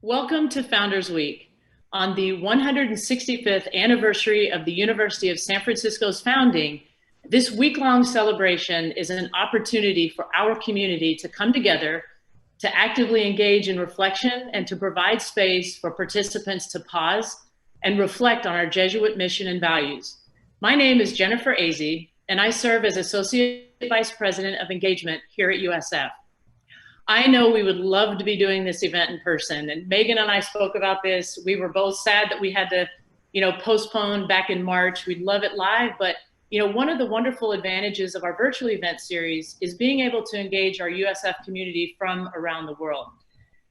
Welcome to Founders Week. On the 165th anniversary of the University of San Francisco's founding, this week-long celebration is an opportunity for our community to come together, to actively engage in reflection, and to provide space for participants to pause and reflect on our Jesuit mission and values. My name is Jennifer Azzi, and I serve as Associate Vice President of Engagement here at USF. I know we would love to be doing this event in person, and Megan and I spoke about this. We were both sad that we had to, postpone back in March. We'd love it live, but one of the wonderful advantages of our virtual event series is being able to engage our USF community from around the world.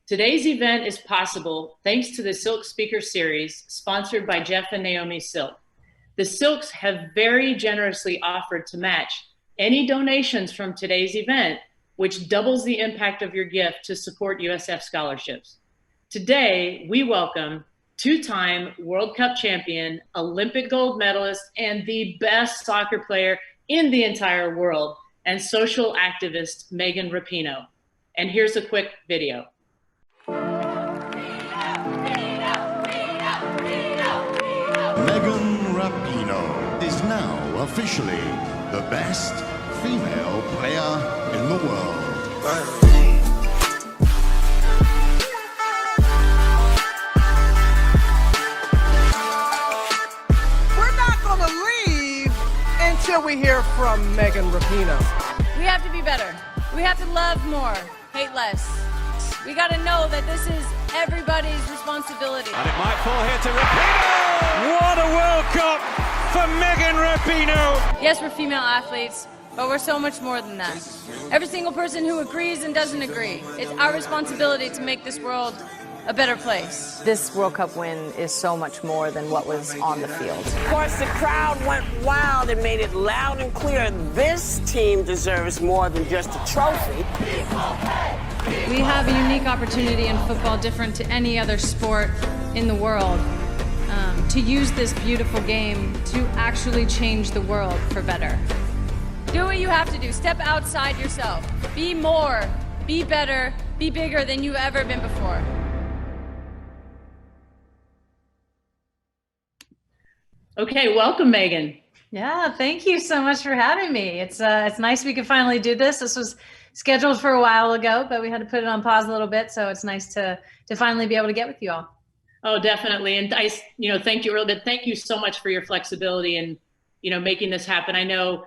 Today's event is possible thanks to the Silk Speaker Series sponsored by Jeff and Naomi Silk. The Silks have very generously offered to match any donations from today's event, which doubles the impact of your gift to support USF scholarships. Today, we welcome two-time World Cup champion, Olympic gold medalist, and the best soccer player in the entire world, and social activist, Megan Rapinoe. And here's a quick video. Megan Rapinoe is now officially the best female player in the world. We're not going to leave until we hear from Megan Rapinoe. We have to be better. We have to love more, hate less. We got to know that this is everybody's responsibility. And it might fall here to Rapinoe! What a World Cup for Megan Rapinoe! Yes, we're female athletes, but we're so much more than that. Every single person who agrees and doesn't agree, it's our responsibility to make this world a better place. This World Cup win is so much more than what was on the field. Of course, the crowd went wild and made it loud and clear. This team deserves more than just a trophy. We have a unique opportunity in football, different to any other sport in the world, to use this beautiful game to actually change the world for better. Do what you have to do. Step outside yourself. Be more, be better, be bigger than you've ever been before. Okay, welcome, Megan. Yeah, thank you so much for having me. It's nice we could finally do this. This was scheduled for a while ago, but we had to put it on pause a little bit. So it's nice to finally be able to get with you all. Oh, definitely. And I, thank you, really, but thank you so much for your flexibility and, making this happen. I know,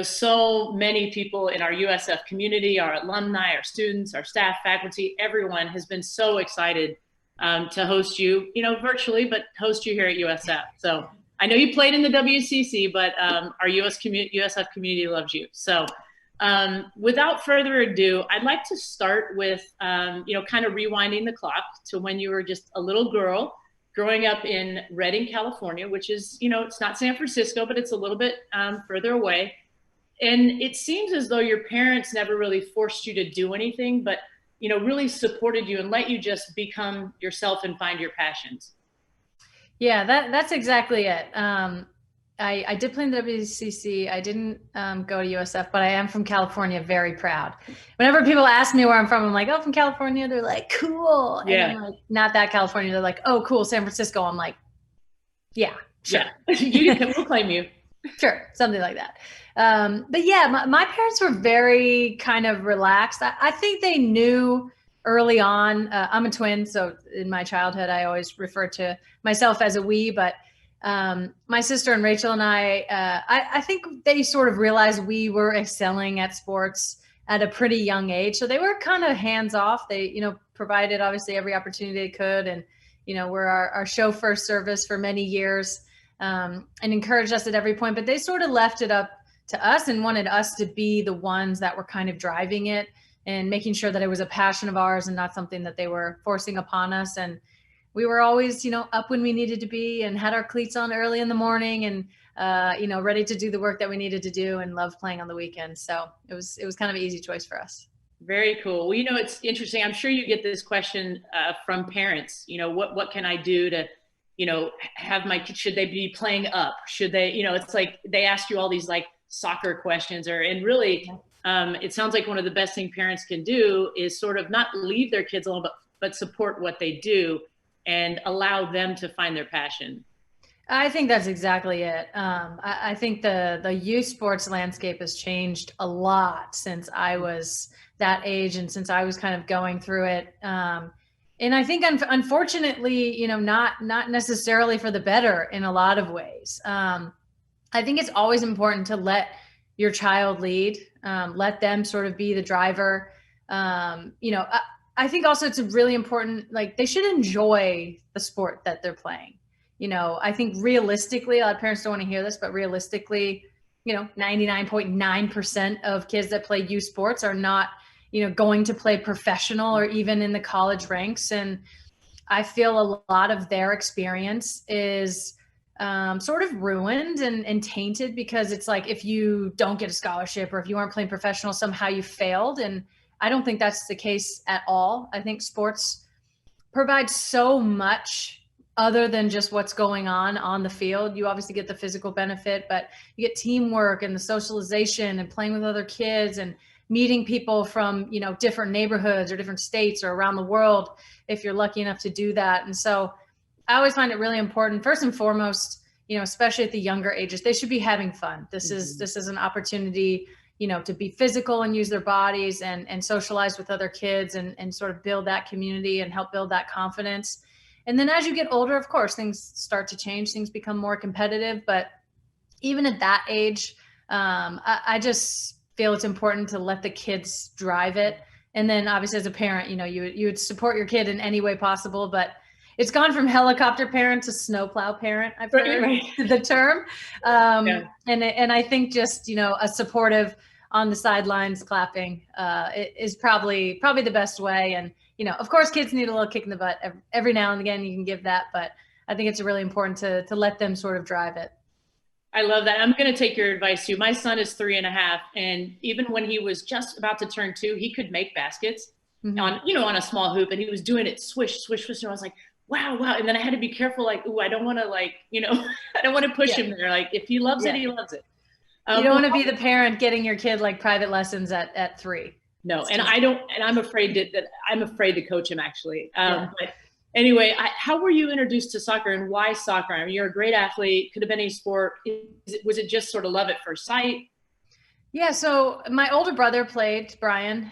so many people in our USF community, our alumni, our students, our staff, faculty, everyone has been so excited to host you, virtually, but host you here at USF. So I know you played in the WCC, but our USF community loves you. So without further ado, I'd like to start with, kind of rewinding the clock to when you were just a little girl growing up in Redding, California, which is, it's not San Francisco, but it's a little bit further away. And it seems as though your parents never really forced you to do anything, but, really supported you and let you just become yourself and find your passions. Yeah, that's exactly it. I did play in the WCC. I didn't go to USF, but I am from California, very proud. Whenever people ask me where I'm from, I'm like, oh, from California. They're like, cool. Yeah. And I'm like, not that California. They're like, oh, cool, San Francisco. I'm like, yeah, sure. Yeah. We'll claim you. Sure, something like that. But yeah, my parents were very kind of relaxed. I think they knew early on. I'm a twin, so in my childhood, I always refer to myself as a we, but my sister and Rachel and I think they sort of realized we were excelling at sports at a pretty young age. So they were kind of hands off. They, provided obviously every opportunity they could. And, were our chauffeur service for many years and encouraged us at every point, but they sort of left it up to us and wanted us to be the ones that were kind of driving it and making sure that it was a passion of ours and not something that they were forcing upon us. And we were always, up when we needed to be and had our cleats on early in the morning and, ready to do the work that we needed to do and loved playing on the weekends. So it was kind of an easy choice for us. Very cool. Well, it's interesting. I'm sure you get this question from parents, what can I do to, have my kids, should they be playing up? Should they, it's like they ask you all these like soccer questions and really it sounds like one of the best things parents can do is sort of not leave their kids alone, but support what they do and allow them to find their passion. I think that's exactly it. I think the youth sports landscape has changed a lot since I was that age and since I was kind of going through it. And I think, unfortunately, not necessarily for the better in a lot of ways. I think it's always important to let your child lead, let them sort of be the driver. I think also it's really important, like they should enjoy the sport that they're playing. I think realistically, a lot of parents don't want to hear this, but realistically, 99.9% of kids that play youth sports are not, going to play professional or even in the college ranks. And I feel a lot of their experience is sort of ruined and tainted, because it's like, if you don't get a scholarship or if you aren't playing professional, somehow you failed. And I don't think that's the case at all. I think sports provide so much other than just what's going on the field. You obviously get the physical benefit, but you get teamwork and the socialization and playing with other kids and meeting people from, different neighborhoods or different states or around the world, if you're lucky enough to do that. And so I always find it really important, first and foremost, especially at the younger ages, they should be having fun. This is an opportunity, to be physical and use their bodies and socialize with other kids and sort of build that community and help build that confidence. And then as you get older, of course, things start to change, things become more competitive. But even at that age, I just feel it's important to let the kids drive it. And then obviously as a parent, you would support your kid in any way possible, but it's gone from helicopter parent to snowplow parent, I've heard the term. And I think just, a supportive on the sidelines clapping is probably the best way. And, of course, kids need a little kick in the butt every now and again. You can give that, but I think it's really important to let them sort of drive it. I love that. I'm going to take your advice too. My son is 3.5, and even when he was just about to turn 2, he could make baskets on a small hoop, and he was doing it swish, swish, swish. And I was like, wow. And then I had to be careful, like, I don't want to I don't want to push him there. Like, if he loves it, he loves it. You don't want to be the parent getting your kid like private lessons at 3. No, and I'm afraid to coach him actually. But anyway, how were you introduced to soccer, and why soccer? I mean, you're a great athlete, could have been any sport. Was it just sort of love at first sight? Yeah. So my older brother played, Brian.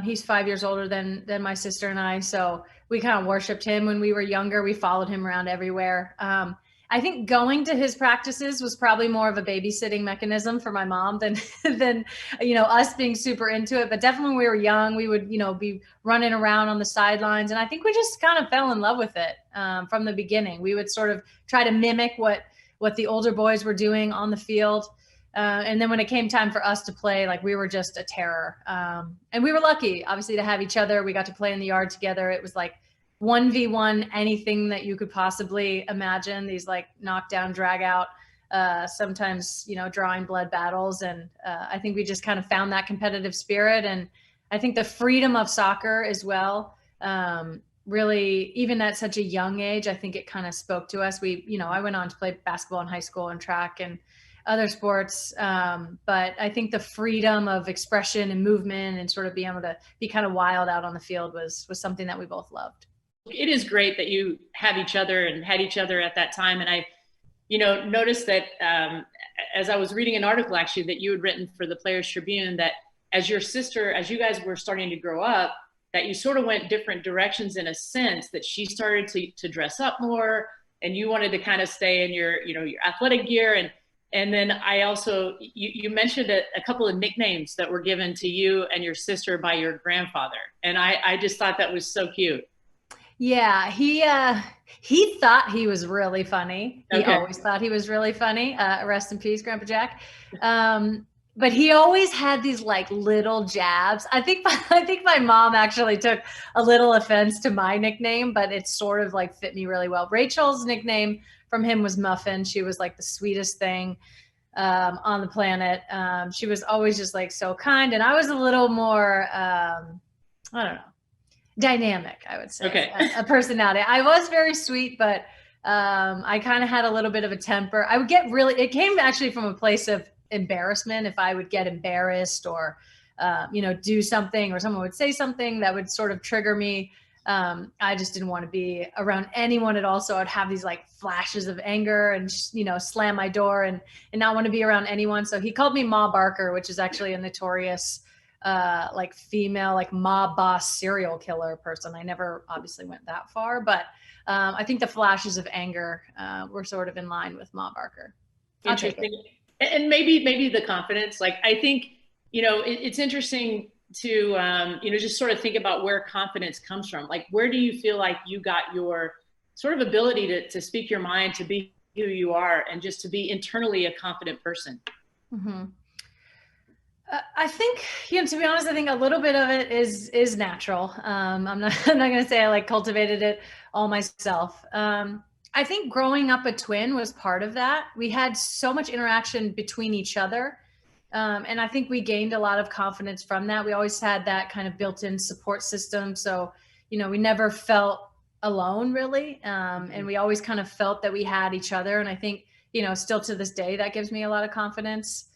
He's 5 years older than my sister and I. So we kind of worshiped him when we were younger. We followed him around everywhere. I think going to his practices was probably more of a babysitting mechanism for my mom than us being super into it. But definitely when we were young, we would, be running around on the sidelines. And I think we just kind of fell in love with it from the beginning. We would sort of try to mimic what the older boys were doing on the field. And then when it came time for us to play, like, we were just a terror. And we were lucky, obviously, to have each other. We got to play in the yard together. It was like 1v1, anything that you could possibly imagine, these like knockdown, drag out, sometimes, drawing blood battles. And I think we just kind of found that competitive spirit. And I think the freedom of soccer as well, really, even at such a young age, I think it kind of spoke to us. I went on to play basketball in high school and track and other sports. But I think the freedom of expression and movement and sort of being able to be kind of wild out on the field was something that we both loved. It is great that you have each other and had each other at that time. And I, noticed that as I was reading an article actually that you had written for the Players Tribune, that as you guys were starting to grow up, that you sort of went different directions in a sense, that she started to dress up more and you wanted to kind of stay in your athletic gear. And then I also, you mentioned a couple of nicknames that were given to you and your sister by your grandfather. And I just thought that was so cute. Yeah, he thought he was really funny. He always thought he was really funny. Rest in peace, Grandpa Jack. But he always had these like little jabs. I think my mom actually took a little offense to my nickname, but it sort of like fit me really well. Rachel's nickname from him was Muffin. She was like the sweetest thing on the planet. She was always just like so kind, and I was a little more I don't know, dynamic, I would say. A personality. I was very sweet, but I kind of had a little bit of a temper. I would get it came actually from a place of embarrassment. If I would get embarrassed or do something, or someone would say something that would sort of trigger me, I just didn't want to be around anyone at all. So I'd have these like flashes of anger and, slam my door and not want to be around anyone. So he called me Ma Barker, which is actually a notorious like female, like mob boss serial killer person. I never obviously went that far, but I think the flashes of anger were sort of in line with Ma Barker. Interesting. And maybe the confidence, like, I think, it's interesting to, just sort of think about where confidence comes from. Like, where do you feel like you got your sort of ability to speak your mind, to be who you are, and just to be internally a confident person? Mm-hmm. I think, to be honest, I think a little bit of it is natural. I'm not going to say I like cultivated it all myself. I think growing up a twin was part of that. We had so much interaction between each other. And I think we gained a lot of confidence from that. We always had that kind of built-in support system. So, we never felt alone really. And we always kind of felt that we had each other. And I think, still to this day, that gives me a lot of confidence.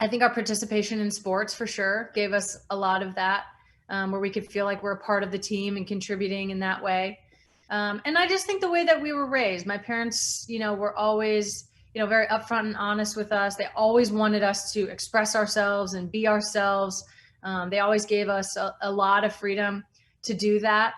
I think our participation in sports for sure gave us a lot of that, where we could feel like we're a part of the team and contributing in that way. And I just think the way that we were raised, my parents, were always, very upfront and honest with us. They always wanted us to express ourselves and be ourselves. They always gave us a lot of freedom to do that.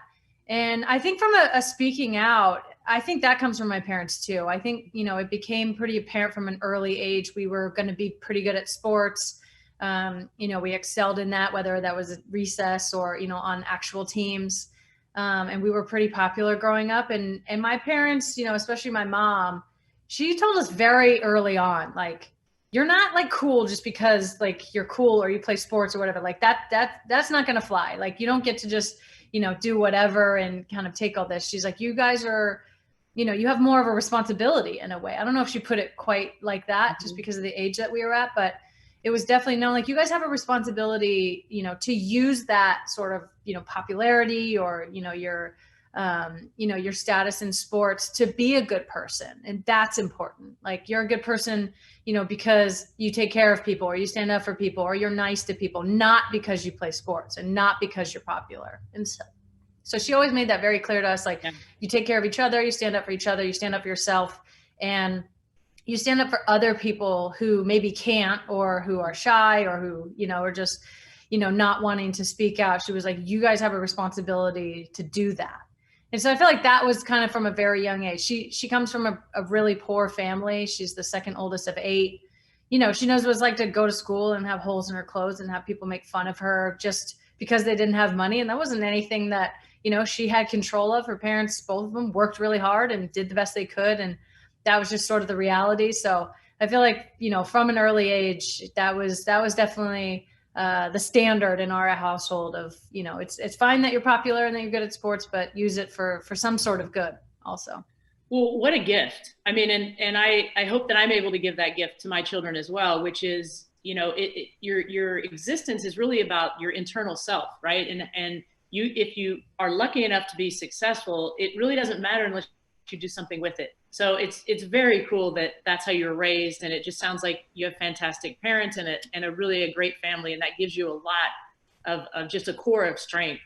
And I think from a speaking out, I think that comes from my parents too. I think, it became pretty apparent from an early age, we were going to be pretty good at sports. We excelled in that, whether that was at recess or, on actual teams. And we were pretty popular growing up. And my parents, especially my mom, she told us very early on, like, you're not like cool just because like you're cool or you play sports or whatever. Like that's not going to fly. Like, you don't get to just, do whatever and kind of take all this. She's like, you guys are, you have more of a responsibility in a way. I don't know if she put it quite like that just because of the age that we were at, but it was definitely known, like, you guys have a responsibility, to use that sort of, popularity or, your status in sports to be a good person. And that's important. Like, you're a good person, because you take care of people or you stand up for people or you're nice to people, not because you play sports and not because you're popular. And so she always made that very clear to us, like, you take care of each other, you stand up for each other, you stand up for yourself, and you stand up for other people who maybe can't, or who are shy, or who, are just, not wanting to speak out. She was like, you guys have a responsibility to do that. And so I feel like that was kind of from a very young age. She comes from a really poor family. She's the second oldest of 8. She knows what it's like to go to school and have holes in her clothes and have people make fun of her just because they didn't have money. And that wasn't anything that, she had control of. Her parents, both of them, worked really hard and did the best they could. And that was just sort of the reality. So I feel like, from an early age, that was definitely the standard in our household of, it's fine that you're popular and that you're good at sports, but use it for some sort of good also. Well, what a gift. I mean, and I hope that I'm able to give that gift to my children as well, which is, your existence is really about your internal self, right? And if you are lucky enough to be successful, it really doesn't matter unless you do something with it. So it's very cool that that's how you were raised. And it just sounds like you have fantastic parents and a really a great family. And that gives you a lot of just a core of strength.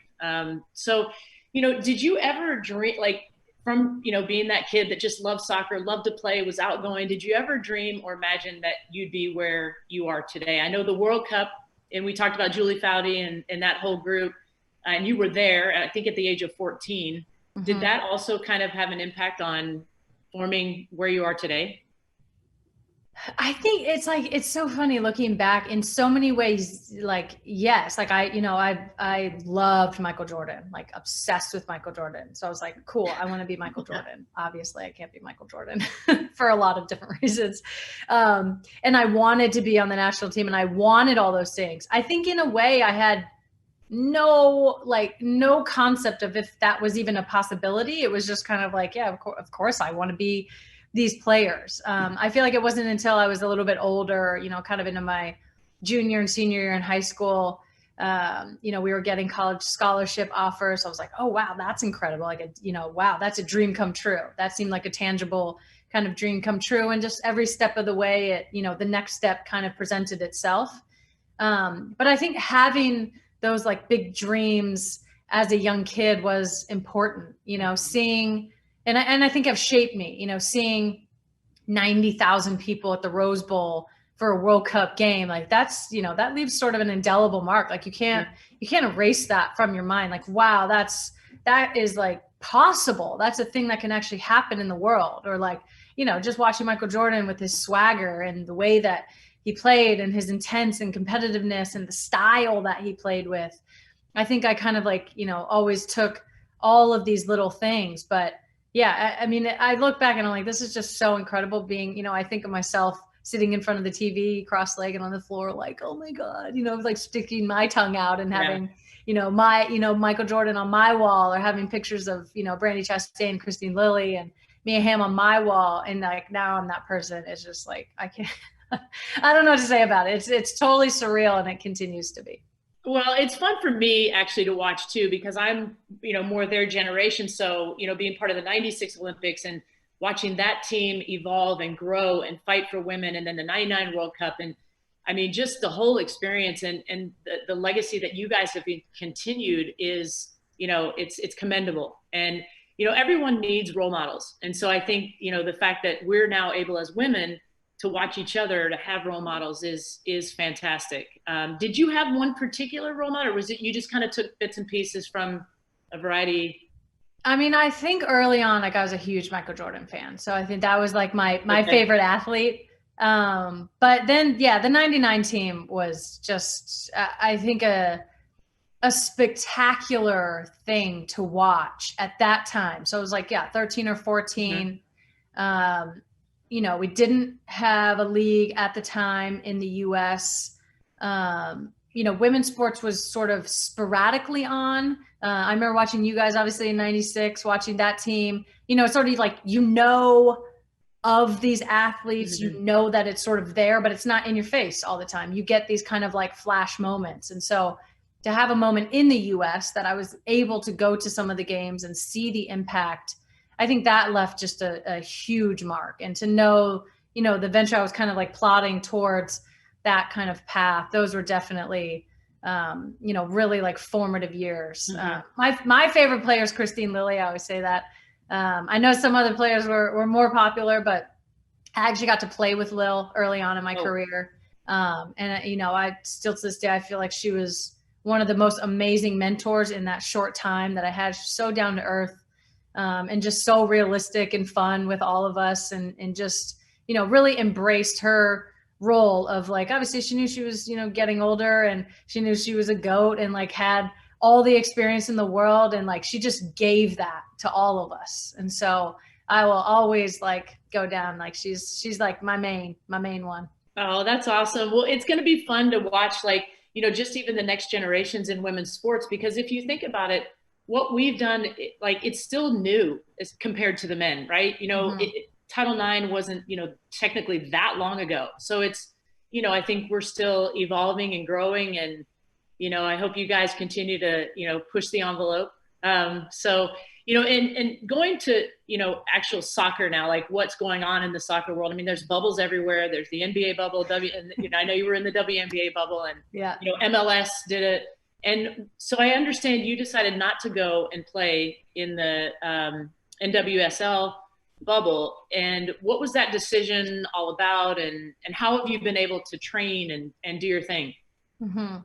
So, did you ever dream, like, from, being that kid that just loved soccer, loved to play, was outgoing, did you ever dream or imagine that you'd be where you are today? I know the World Cup, and we talked about Julie Foudy and that whole group, and you were there, I think, at the age of 14. Mm-hmm. Did that also kind of have an impact on forming where you are today? I think it's so funny looking back in so many ways. Like, yes, like I loved Michael Jordan, like obsessed with Michael Jordan. So I was like, cool, I want to be Michael Jordan. Obviously I can't be Michael Jordan for a lot of different reasons. And I wanted to be on the national team and I wanted all those things. I think in a way I had no concept of if that was even a possibility. It was just kind of like, yeah, of course I want to be these players. I feel like it wasn't until I was a little bit older, kind of into my junior and senior year in high school, we were getting college scholarship offers. So I was like, oh, wow, that's incredible. Like, wow, that's a dream come true. That seemed like a tangible kind of dream come true. And just every step of the way, the next step kind of presented itself. But I think having those like big dreams as a young kid was important, seeing, and I think have shaped me, seeing 90,000 people at the Rose Bowl for a World Cup game. Like that's, that leaves sort of an indelible mark. Like you can't erase that from your mind. Like, wow, that is like possible. That's a thing that can actually happen in the world. Or like, just watching Michael Jordan with his swagger and the way that he played and his intense and competitiveness and the style that he played with. I think I kind of like, always took all of these little things. But yeah, I mean, I look back and I'm like, this is just so incredible being, I think of myself sitting in front of the TV, cross-legged on the floor, like, oh my God, like sticking my tongue out and having, Michael Jordan on my wall, or having pictures of, Brandy Chastain, Christine Lilly, and Mia Hamm on my wall. And like, now I'm that person. It's just like, I can't, I don't know what to say about it. It's totally surreal, and it continues to be. Well, it's fun for me actually to watch too, because I'm, more their generation. So, being part of the 96 Olympics and watching that team evolve and grow and fight for women, and then the 99 World Cup. And I mean, just the whole experience and the legacy that you guys have been continued is, it's commendable. And, everyone needs role models. And so I think, the fact that we're now able as women to watch each other, to have role models is fantastic. Did you have one particular role model, or was it you just kind of took bits and pieces from a variety? I mean, I think early on, like I was a huge Michael Jordan fan. So I think that was like my favorite athlete. But then, yeah, the 99 team was just, I think a spectacular thing to watch at that time. So it was like, 13 or 14. Mm-hmm. We didn't have a league at the time in the US. Women's sports was sort of sporadically on. I remember watching you guys, obviously in 96, watching that team, sort of like, of these athletes, mm-hmm. That it's sort of there, but it's not in your face all the time. You get these kind of like flash moments. And so to have a moment in the US that I was able to go to some of the games and see the impact, I think that left just a huge mark. And to know, the venture I was kind of like plotting towards that kind of path, those were definitely, really like formative years. Mm-hmm. My favorite player is Christine Lilly. I always say that. I know some other players were more popular, but I actually got to play with Lil early on in my career. And, I still to this day, I feel like she was one of the most amazing mentors in that short time that I had. She's so down to earth, and just so realistic and fun with all of us, and just, really embraced her role of like, obviously she knew she was, getting older, and she knew she was a GOAT and like had all the experience in the world. And like, she just gave that to all of us. And so I will always like go down. Like she's like my main one. Oh, that's awesome. Well, it's going to be fun to watch, like, just even the next generations in women's sports, because if you think about it, what we've done, like, it's still new as compared to the men, right? Mm-hmm. Title IX wasn't, technically that long ago. So it's, I think we're still evolving and growing, and, I hope you guys continue to, push the envelope. So, and going to, actual soccer now, like what's going on in the soccer world. I mean, there's bubbles everywhere. There's the NBA bubble, and I know you were in the WNBA bubble, and, MLS did it. And so I understand you decided not to go and play in the NWSL bubble. And what was that decision all about? And how have you been able to train and do your thing? Mm-hmm.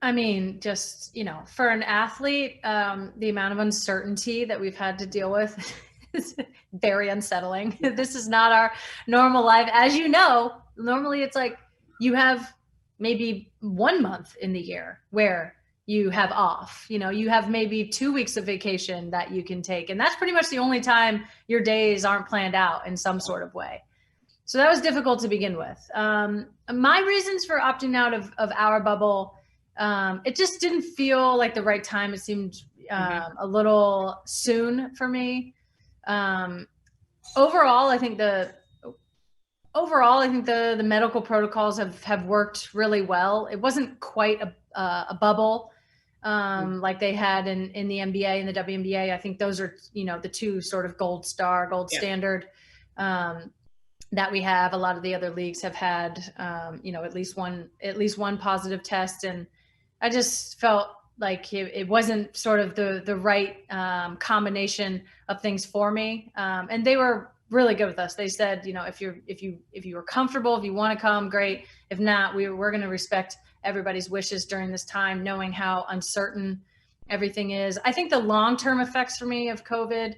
I mean, just, for an athlete, the amount of uncertainty that we've had to deal with is very unsettling. This is not our normal life. As you know, normally it's like you have maybe 1 month in the year where you have off, you have maybe 2 weeks of vacation that you can take. And that's pretty much the only time your days aren't planned out in some sort of way. So that was difficult to begin with. My reasons for opting out of our bubble, it just didn't feel like the right time. It seemed a little soon for me. Overall, I think the medical protocols have worked really well. It wasn't quite a bubble like they had in the NBA and the WNBA. I think those are, the two sort of gold standard that we have. A lot of the other leagues have had, at least one positive test. And I just felt like it wasn't sort of the right combination of things for me. And they were really good with us. They said, you know, if you were comfortable, if you want to come, great. If not, we're going to respect everybody's wishes during this time, knowing how uncertain everything is. I think the long-term effects for me of COVID,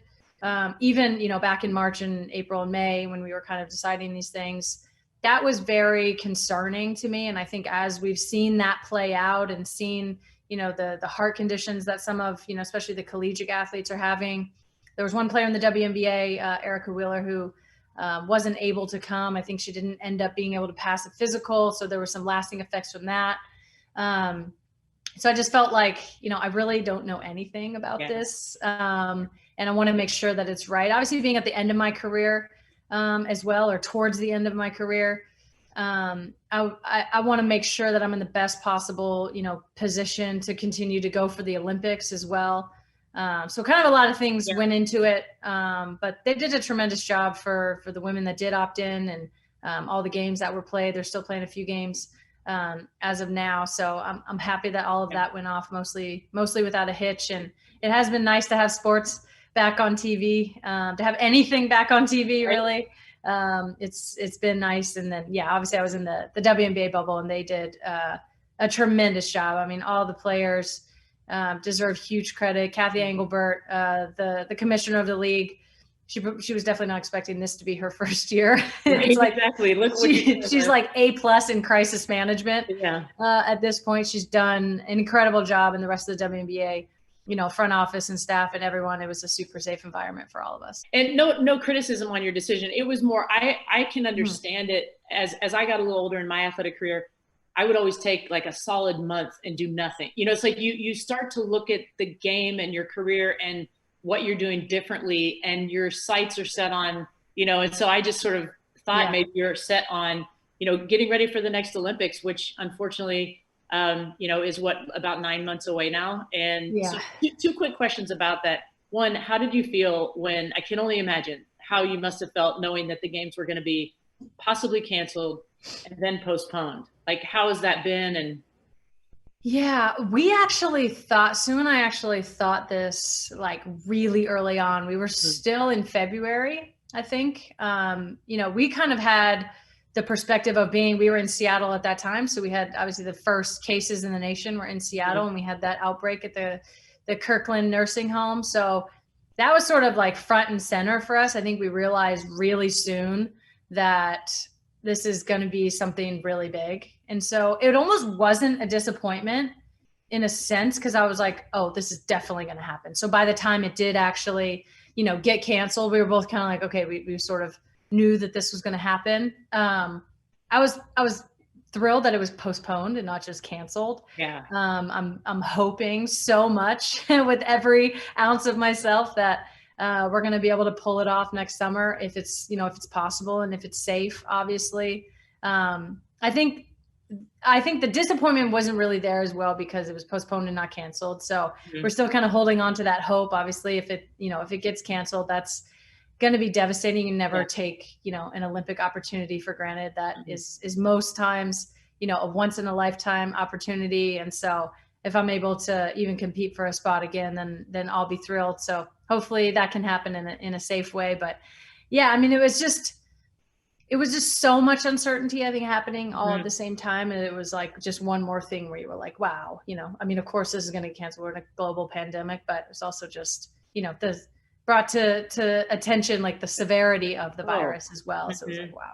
even, you know, back in March and April and May, when we were kind of deciding these things, that was very concerning to me. And I think as we've seen that play out and seen, you know, the heart conditions that some of, you know, especially the collegiate athletes are having. There was one player in the WNBA, Erica Wheeler, who wasn't able to come. I think she didn't end up being able to pass a physical. So there were some lasting effects from that. So I just felt like, you know, I really don't know anything about this. And I want to make sure that it's right. Obviously, being at the end of my career as well, or towards the end of my career, I want to make sure that I'm in the best possible, you know, position to continue to go for the Olympics as well. So kind of a lot of things went into it, but they did a tremendous job for the women that did opt in, and all the games that were played. They're still playing a few games as of now. So I'm happy that all of that went off mostly without a hitch. And it has been nice to have sports back on TV, to have anything back on TV, really. It's been nice. And then, obviously I was in the WNBA bubble, and they did a tremendous job. I mean, all the players deserve huge credit. Kathy Engelbert, the commissioner of the league, she was definitely not expecting this to be her first year. It's like, exactly. Look, she's like A+ in crisis management. Yeah. At this point, she's done an incredible job, and the rest of the WNBA, you know, front office and staff and everyone. It was a super safe environment for all of us. And no criticism on your decision. It was more, I can understand it as I got a little older in my athletic career. I would always take like a solid month and do nothing. You know, it's like you start to look at the game and your career and what you're doing differently, and your sights are set on, you know, and so I just sort of thought maybe you're set on, you know, getting ready for the next Olympics, which unfortunately, you know, is about 9 months away now. And so two quick questions about that. One, how did you feel when, I can only imagine how you must have felt knowing that the games were going to be possibly canceled and then postponed? Like, how has that been? And we actually thought, Sue and I actually thought this like really early on. We were still in February, I think. You know, we kind of had the perspective of we were in Seattle at that time. So we had obviously the first cases in the nation were in Seattle, and we had that outbreak at the Kirkland nursing home. So that was sort of like front and center for us. I think we realized really soon that this is going to be something really big. And so it almost wasn't a disappointment in a sense, because I was like, oh, this is definitely going to happen. So by the time it did actually, you know, get canceled, we were both kind of like, okay, we sort of knew that this was going to happen. I was thrilled that it was postponed and not just canceled. Yeah. I'm hoping so much with every ounce of myself that we're going to be able to pull it off next summer if it's possible and if it's safe, obviously. I think the disappointment wasn't really there as well, because it was postponed and not canceled. So we're still kind of holding on to that hope. Obviously, if it gets canceled, that's going to be devastating, and never take, you know, an Olympic opportunity for granted. That is most times, you know, a once in a lifetime opportunity. And so if I'm able to even compete for a spot again, then I'll be thrilled. So hopefully that can happen in a safe way. But I mean, it was just so much uncertainty, I think, happening all at the same time. And it was like just one more thing where you were like, wow, you know, I mean, of course this is going to cancel. We're in a global pandemic, but it's also just, you know, brought to attention like the severity of the virus as well. So it was like, wow.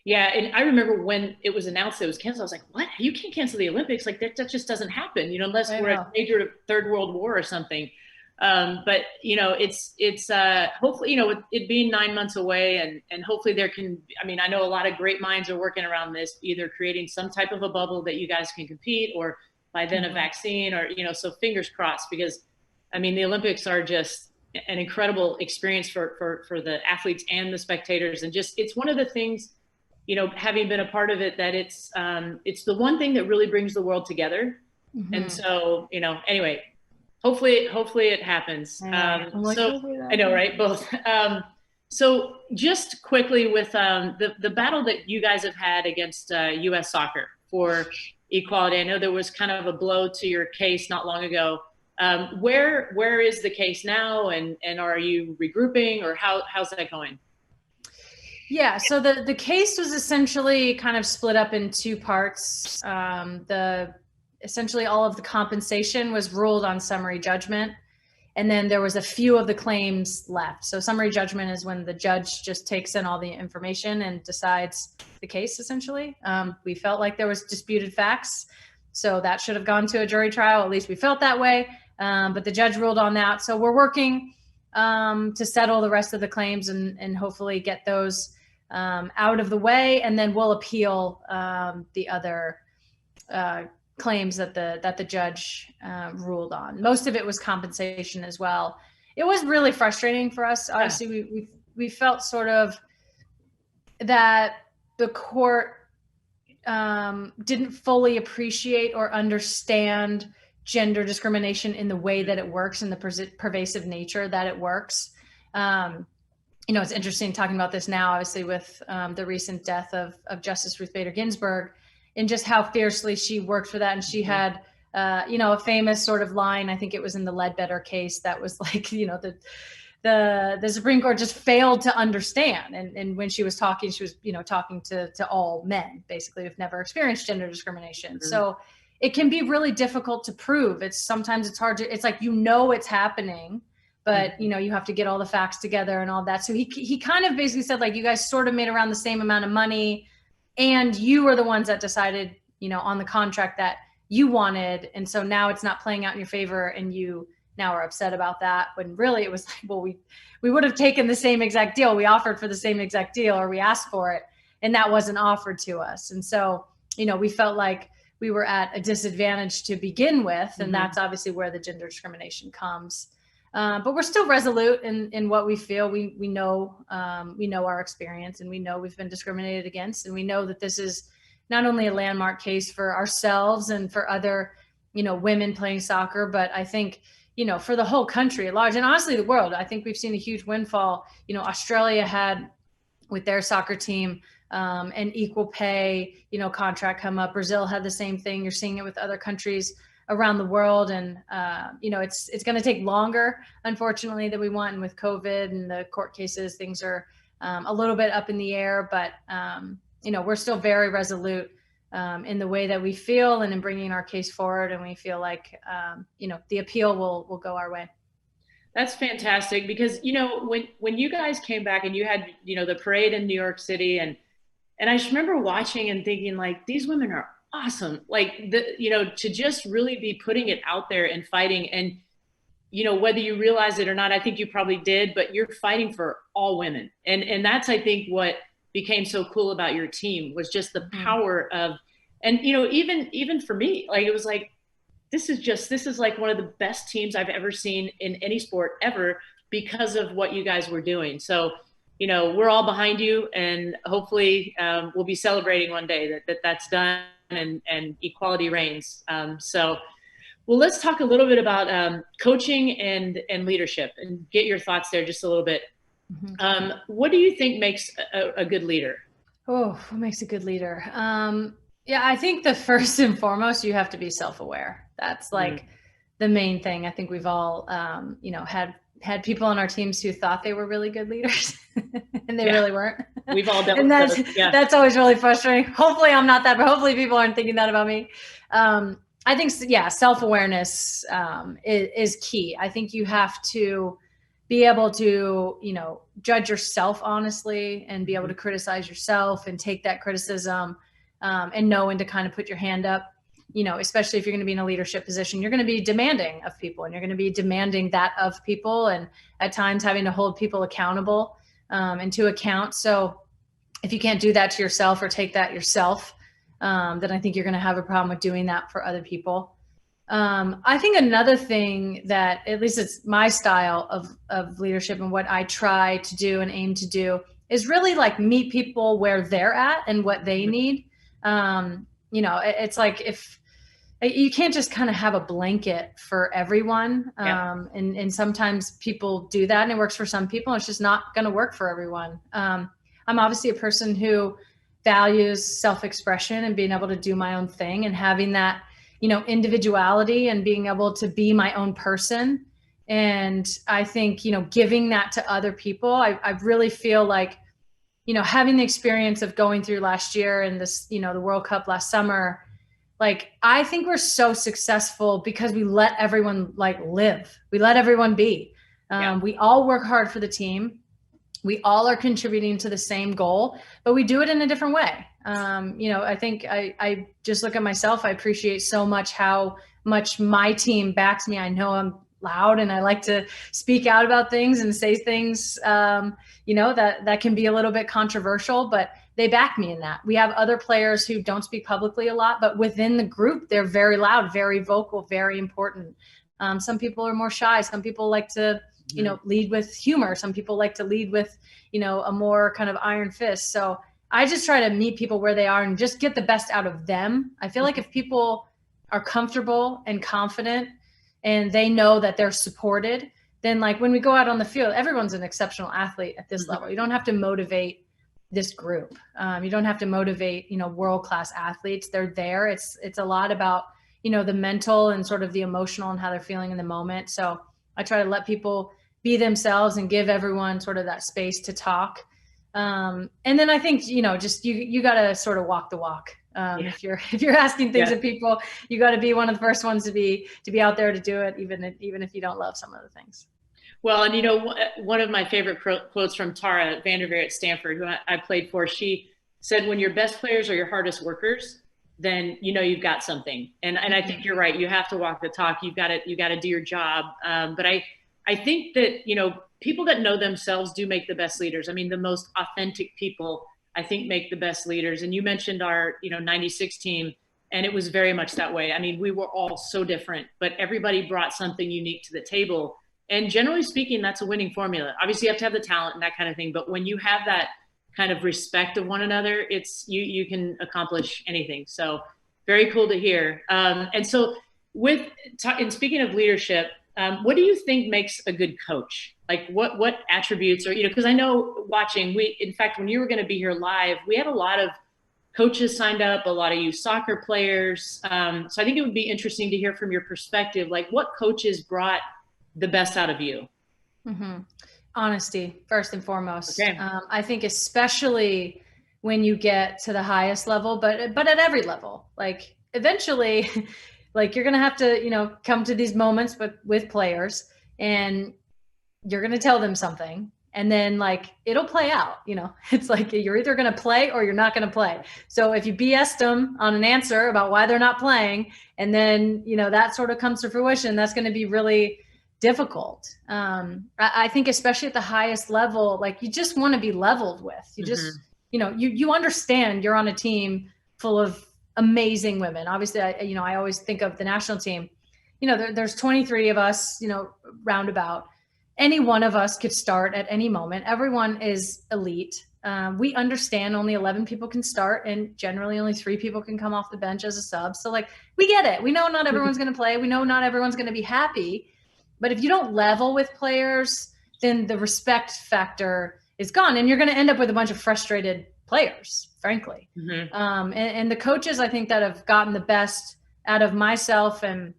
Yeah. And I remember when it was announced that it was canceled, I was like, what? You can't cancel the Olympics. Like that just doesn't happen, you know, unless we're at a major third world war or something. But, you know, it's hopefully, you know, it being 9 months away, and hopefully I know a lot of great minds are working around this, either creating some type of a bubble that you guys can compete, or by then a vaccine, or, you know, so fingers crossed, because I mean, the Olympics are just an incredible experience for the athletes and the spectators. And just, it's one of the things, you know, having been a part of it, that it's the one thing that really brings the world together. And so, you know, anyway, hopefully it happens. I know, right? Both. So just quickly with the battle that you guys have had against U.S. soccer for equality. I know there was kind of a blow to your case not long ago. Where is the case now, and are you regrouping, or how's that going? Yeah, so the case was essentially kind of split up in two parts. Essentially all of the compensation was ruled on summary judgment, and then there was a few of the claims left. So summary judgment is when the judge just takes in all the information and decides the case, essentially. We felt like there was disputed facts, so that should have gone to a jury trial. At least we felt that way, but the judge ruled on that. So we're working to settle the rest of the claims and hopefully get those out of the way, and then we'll appeal the other claims that the judge ruled on. Most of it was compensation as well. It was really frustrating for us. Obviously, we felt sort of that the court didn't fully appreciate or understand gender discrimination in the way that it works, and the pervasive nature that it works. It's interesting talking about this now, obviously, with the recent death of Justice Ruth Bader Ginsburg, and just how fiercely she worked for that. And she had, a famous sort of line, I think it was in the Ledbetter case, that was like, the Supreme Court just failed to understand. And when she was talking, she was, talking to all men, basically, who've never experienced gender discrimination. Mm-hmm. So it can be really difficult to prove. Sometimes it's hard to, it's like, it's happening, but you have to get all the facts together and all that. So he kind of basically said, like, you guys sort of made around the same amount of money, and you were the ones that decided, on the contract that you wanted. And so now it's not playing out in your favor, and you now are upset about that, when really it was like, well, we would have taken the same exact deal. We offered for the same exact deal, or we asked for it, and that wasn't offered to us. And so, we felt like we were at a disadvantage to begin with. And that's obviously where the gender discrimination comes. But we're still resolute in what we feel. We know our experience, and we know we've been discriminated against, and we know that this is not only a landmark case for ourselves and for other, women playing soccer, but I think, for the whole country at large, and honestly the world. I think we've seen a huge windfall. Australia had, with their soccer team, an equal pay, contract come up. Brazil had the same thing. You're seeing it with other countries around the world. And, it's going to take longer, unfortunately, than we want. And with COVID and the court cases, things are a little bit up in the air, but, we're still very resolute in the way that we feel and in bringing our case forward. And we feel like, the appeal will go our way. That's fantastic, because, when you guys came back and you had, the parade in New York City, and I just remember watching and thinking, like, these women are awesome. Like, to just really be putting it out there and fighting, and, whether you realize it or not, I think you probably did, but you're fighting for all women. And that's, I think, what became so cool about your team, was just the power of, and, even for me, like, it was like, this is like one of the best teams I've ever seen in any sport ever, because of what you guys were doing. So, we're all behind you, and hopefully we'll be celebrating one day that's done and equality reigns. Well, let's talk a little bit about coaching and leadership, and get your thoughts there just a little bit. What do you think makes a good leader? Oh, what makes a good leader? Yeah, I think the first and foremost, you have to be self-aware. That's like the main thing. I think we've all, had people on our teams who thought they were really good leaders and they really weren't. We've all dealt and with that's always really frustrating. Hopefully I'm not that, but hopefully people aren't thinking that about me. I think, self-awareness is key. I think you have to be able to, judge yourself honestly, and be able to criticize yourself and take that criticism and know when to kind of put your hand up. Especially if you're going to be in a leadership position, you're going to be demanding of people, and you're going to be demanding that of people, and at times having to hold people accountable and to account. So if you can't do that to yourself, or take that yourself, then I think you're going to have a problem with doing that for other people. I think another thing that, at least it's my style of leadership, and what I try to do and aim to do, is really like meet people where they're at and what they need. It's like, if you can't just kind of have a blanket for everyone. And sometimes people do that, and it works for some people, and it's just not going to work for everyone. I'm obviously a person who values self-expression and being able to do my own thing and having that, individuality and being able to be my own person. And I think, giving that to other people, I really feel like, having the experience of going through last year and this, the World Cup last summer, like, I think we're so successful because we let everyone live. We let everyone be. We all work hard for the team. We all are contributing to the same goal, but we do it in a different way. I think I just look at myself. I appreciate so much how much my team backs me. I know I'm loud and I like to speak out about things and say things, that can be a little bit controversial, but they back me in that. We have other players who don't speak publicly a lot, but within the group, they're very loud, very vocal, very important. Some people are more shy. Some people like to, lead with humor. Some people like to lead with, a more kind of iron fist. So I just try to meet people where they are and just get the best out of them. I feel like if people are comfortable and confident and they know that they're supported, then like when we go out on the field, everyone's an exceptional athlete at this level. You don't have to motivate this group. You don't have to motivate, world-class athletes. They're there. It's a lot about, the mental and sort of the emotional and how they're feeling in the moment. So I try to let people be themselves and give everyone sort of that space to talk. And then I think, just you got to sort of walk the walk. If you're asking things of people, you got to be one of the first ones to be out there to do it, even if you don't love some of the things. Well, and one of my favorite quotes from Tara Vanderveer at Stanford, who I played for, she said, when your best players are your hardest workers, then you've got something. And I think you're right. You have to walk the talk. You got to do your job. But I think that, people that know themselves do make the best leaders. I mean, the most authentic people, I think, make the best leaders. And you mentioned our, 96 team, and it was very much that way. I mean, we were all so different, but everybody brought something unique to the table. And generally speaking, that's a winning formula. Obviously, you have to have the talent and that kind of thing. But when you have that kind of respect of one another, it's you can accomplish anything. So very cool to hear. And so in speaking of leadership, what do you think makes a good coach? Like what attributes or, because I know watching, in fact, when you were going to be here live, we had a lot of coaches signed up, a lot of youth soccer players. So I think it would be interesting to hear from your perspective, like what coaches brought the best out of you? Mm-hmm. Honesty, first and foremost. Okay. I think especially when you get to the highest level, but at every level, like eventually, like you're going to have to, come to these moments, but with players, and you're going to tell them something, and then like, it'll play out, it's like, you're either going to play or you're not going to play. So if you BS'd them on an answer about why they're not playing, and then, that sort of comes to fruition, that's going to be really difficult. I think especially at the highest level, like you just want to be leveled with, you just, you understand you're on a team full of amazing women. Obviously, I always think of the national team, there's 23 of us, roundabout. Any one of us could start at any moment. Everyone is elite. We understand only 11 people can start, and generally only 3 people can come off the bench as a sub. So like, we get it. We know not everyone's going to play. We know not everyone's going to be happy. But if you don't level with players, then the respect factor is gone, and you're going to end up with a bunch of frustrated players, frankly. Mm-hmm. And the coaches, I think, that have gotten the best out of myself and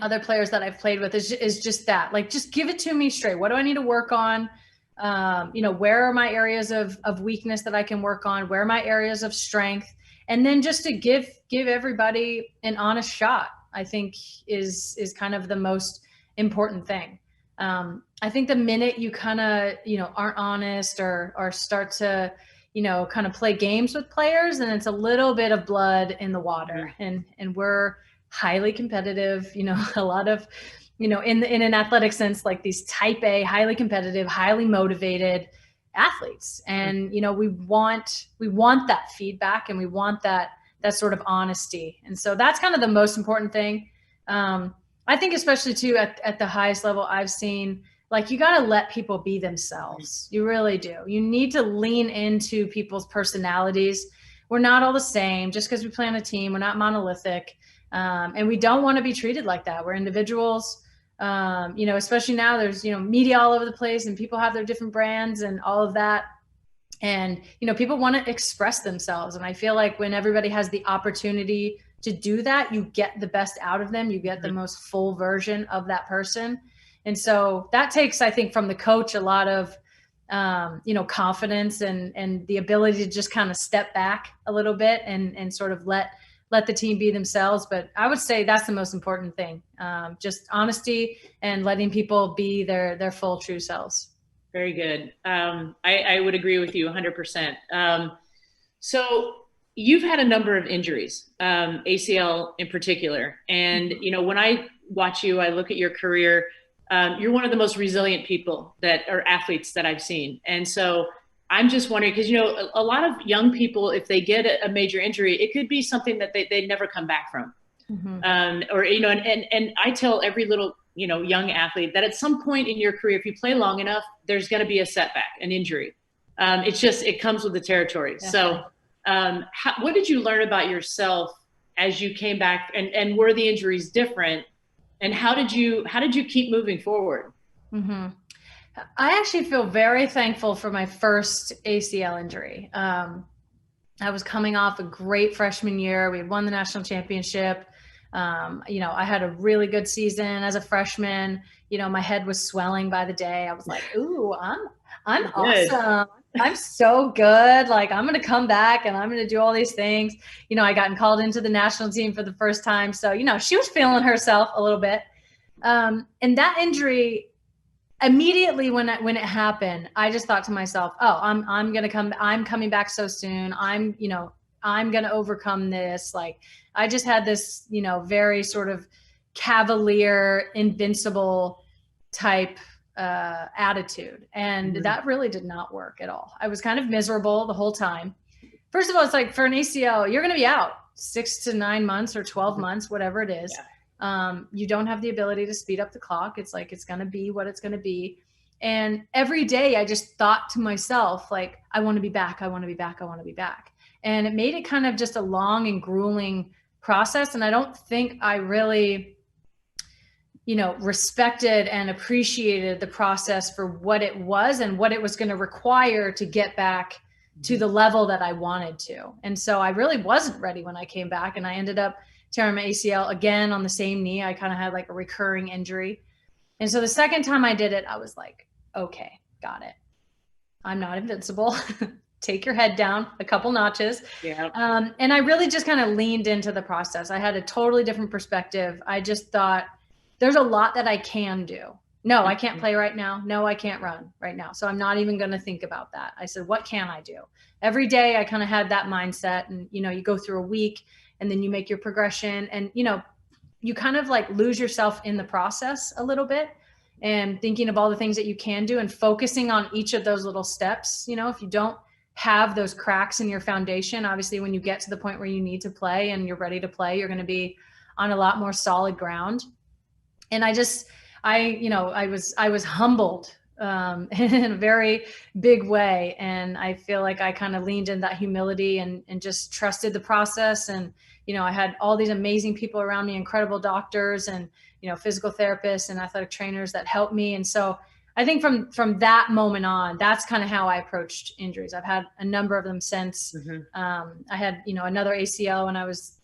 other players that I've played with is just that, like, just give it to me straight. What do I need to work on? Where are my areas of weakness that I can work on? Where are my areas of strength? And then just to give everybody an honest shot, I think is kind of the most important thing. I think the minute you kind of, aren't honest or start to, kind of play games with players, and it's a little bit of blood in the water, and we're highly competitive, a lot of, in an athletic sense, like these type A, highly competitive, highly motivated athletes. And, we want that feedback, and we want that sort of honesty. And so that's kind of the most important thing. I think especially too at the highest level I've seen, like, you got to let people be themselves. You really do. You need to lean into people's personalities. We're not all the same just because we play on a team. We're not monolithic. And we don't want to be treated like that. We're individuals. Especially now there's, media all over the place, and people have their different brands and all of that. And, people want to express themselves. And I feel like when everybody has the opportunity to do that, you get the best out of them. You get the most full version of that person. And so that takes, I think, from the coach, a lot of, confidence and the ability to just kind of step back a little bit and sort of let the team be themselves. But I would say that's the most important thing. Just honesty and letting people be their full true selves. Very good. I would agree with you 100%. So you've had a number of injuries, ACL in particular. And, when I watch you, I look at your career, you're one of the most resilient people that are athletes that I've seen. And so I'm just wondering, because, a lot of young people, if they get a major injury, it could be something that they never come back from. And I tell every little, young athlete that at some point in your career, if you play long enough, there's going to be a setback, an injury. It comes with the territory. Definitely. So what did you learn about yourself as you came back, and were the injuries different? And how did you keep moving forward? I actually feel very thankful for my first ACL injury. I was coming off a great freshman year. We had won the national championship. I had a really good season as a freshman. My head was swelling by the day. I was like, ooh, I'm awesome. I'm so good. Like, I'm going to come back and I'm going to do all these things. I gotten called into the national team for the first time. So, she was feeling herself a little bit. And that injury, immediately when it happened, I just thought to myself, oh, I'm coming back so soon. I'm going to overcome this. Like, I just had this, very sort of cavalier, invincible type attitude. And that really did not work at all. I was kind of miserable the whole time. First of all, it's like, for an ACL, you're going to be out 6 to 9 months or 12 months, whatever it is. Yeah. You don't have the ability to speed up the clock. It's like, it's going to be what it's going to be. And every day I just thought to myself, like, I want to be back. I want to be back. I want to be back. And it made it kind of just a long and grueling process. And I don't think I really, respected and appreciated the process for what it was and what it was going to require to get back to the level that I wanted to. And so I really wasn't ready when I came back, and I ended up tearing my ACL again on the same knee. I kind of had like a recurring injury. And so the second time I did it, I was like, okay, got it. I'm not invincible. Take your head down a couple notches. Yeah. And I really just kind of leaned into the process. I had a totally different perspective. I just thought, there's a lot that I can do. No, I can't play right now. No, I can't run right now. So I'm not even going to think about that. I said, what can I do? Every day I kind of had that mindset, and, you go through a week and then you make your progression, and, you kind of like lose yourself in the process a little bit, and thinking of all the things that you can do and focusing on each of those little steps. If you don't have those cracks in your foundation, obviously when you get to the point where you need to play and you're ready to play, you're going to be on a lot more solid ground. And I was humbled in a very big way. And I feel like I kind of leaned in that humility and just trusted the process. And, I had all these amazing people around me, incredible doctors and, physical therapists and athletic trainers that helped me. And so I think from that moment on, that's kind of how I approached injuries. I've had a number of them since. I had, another ACL when I was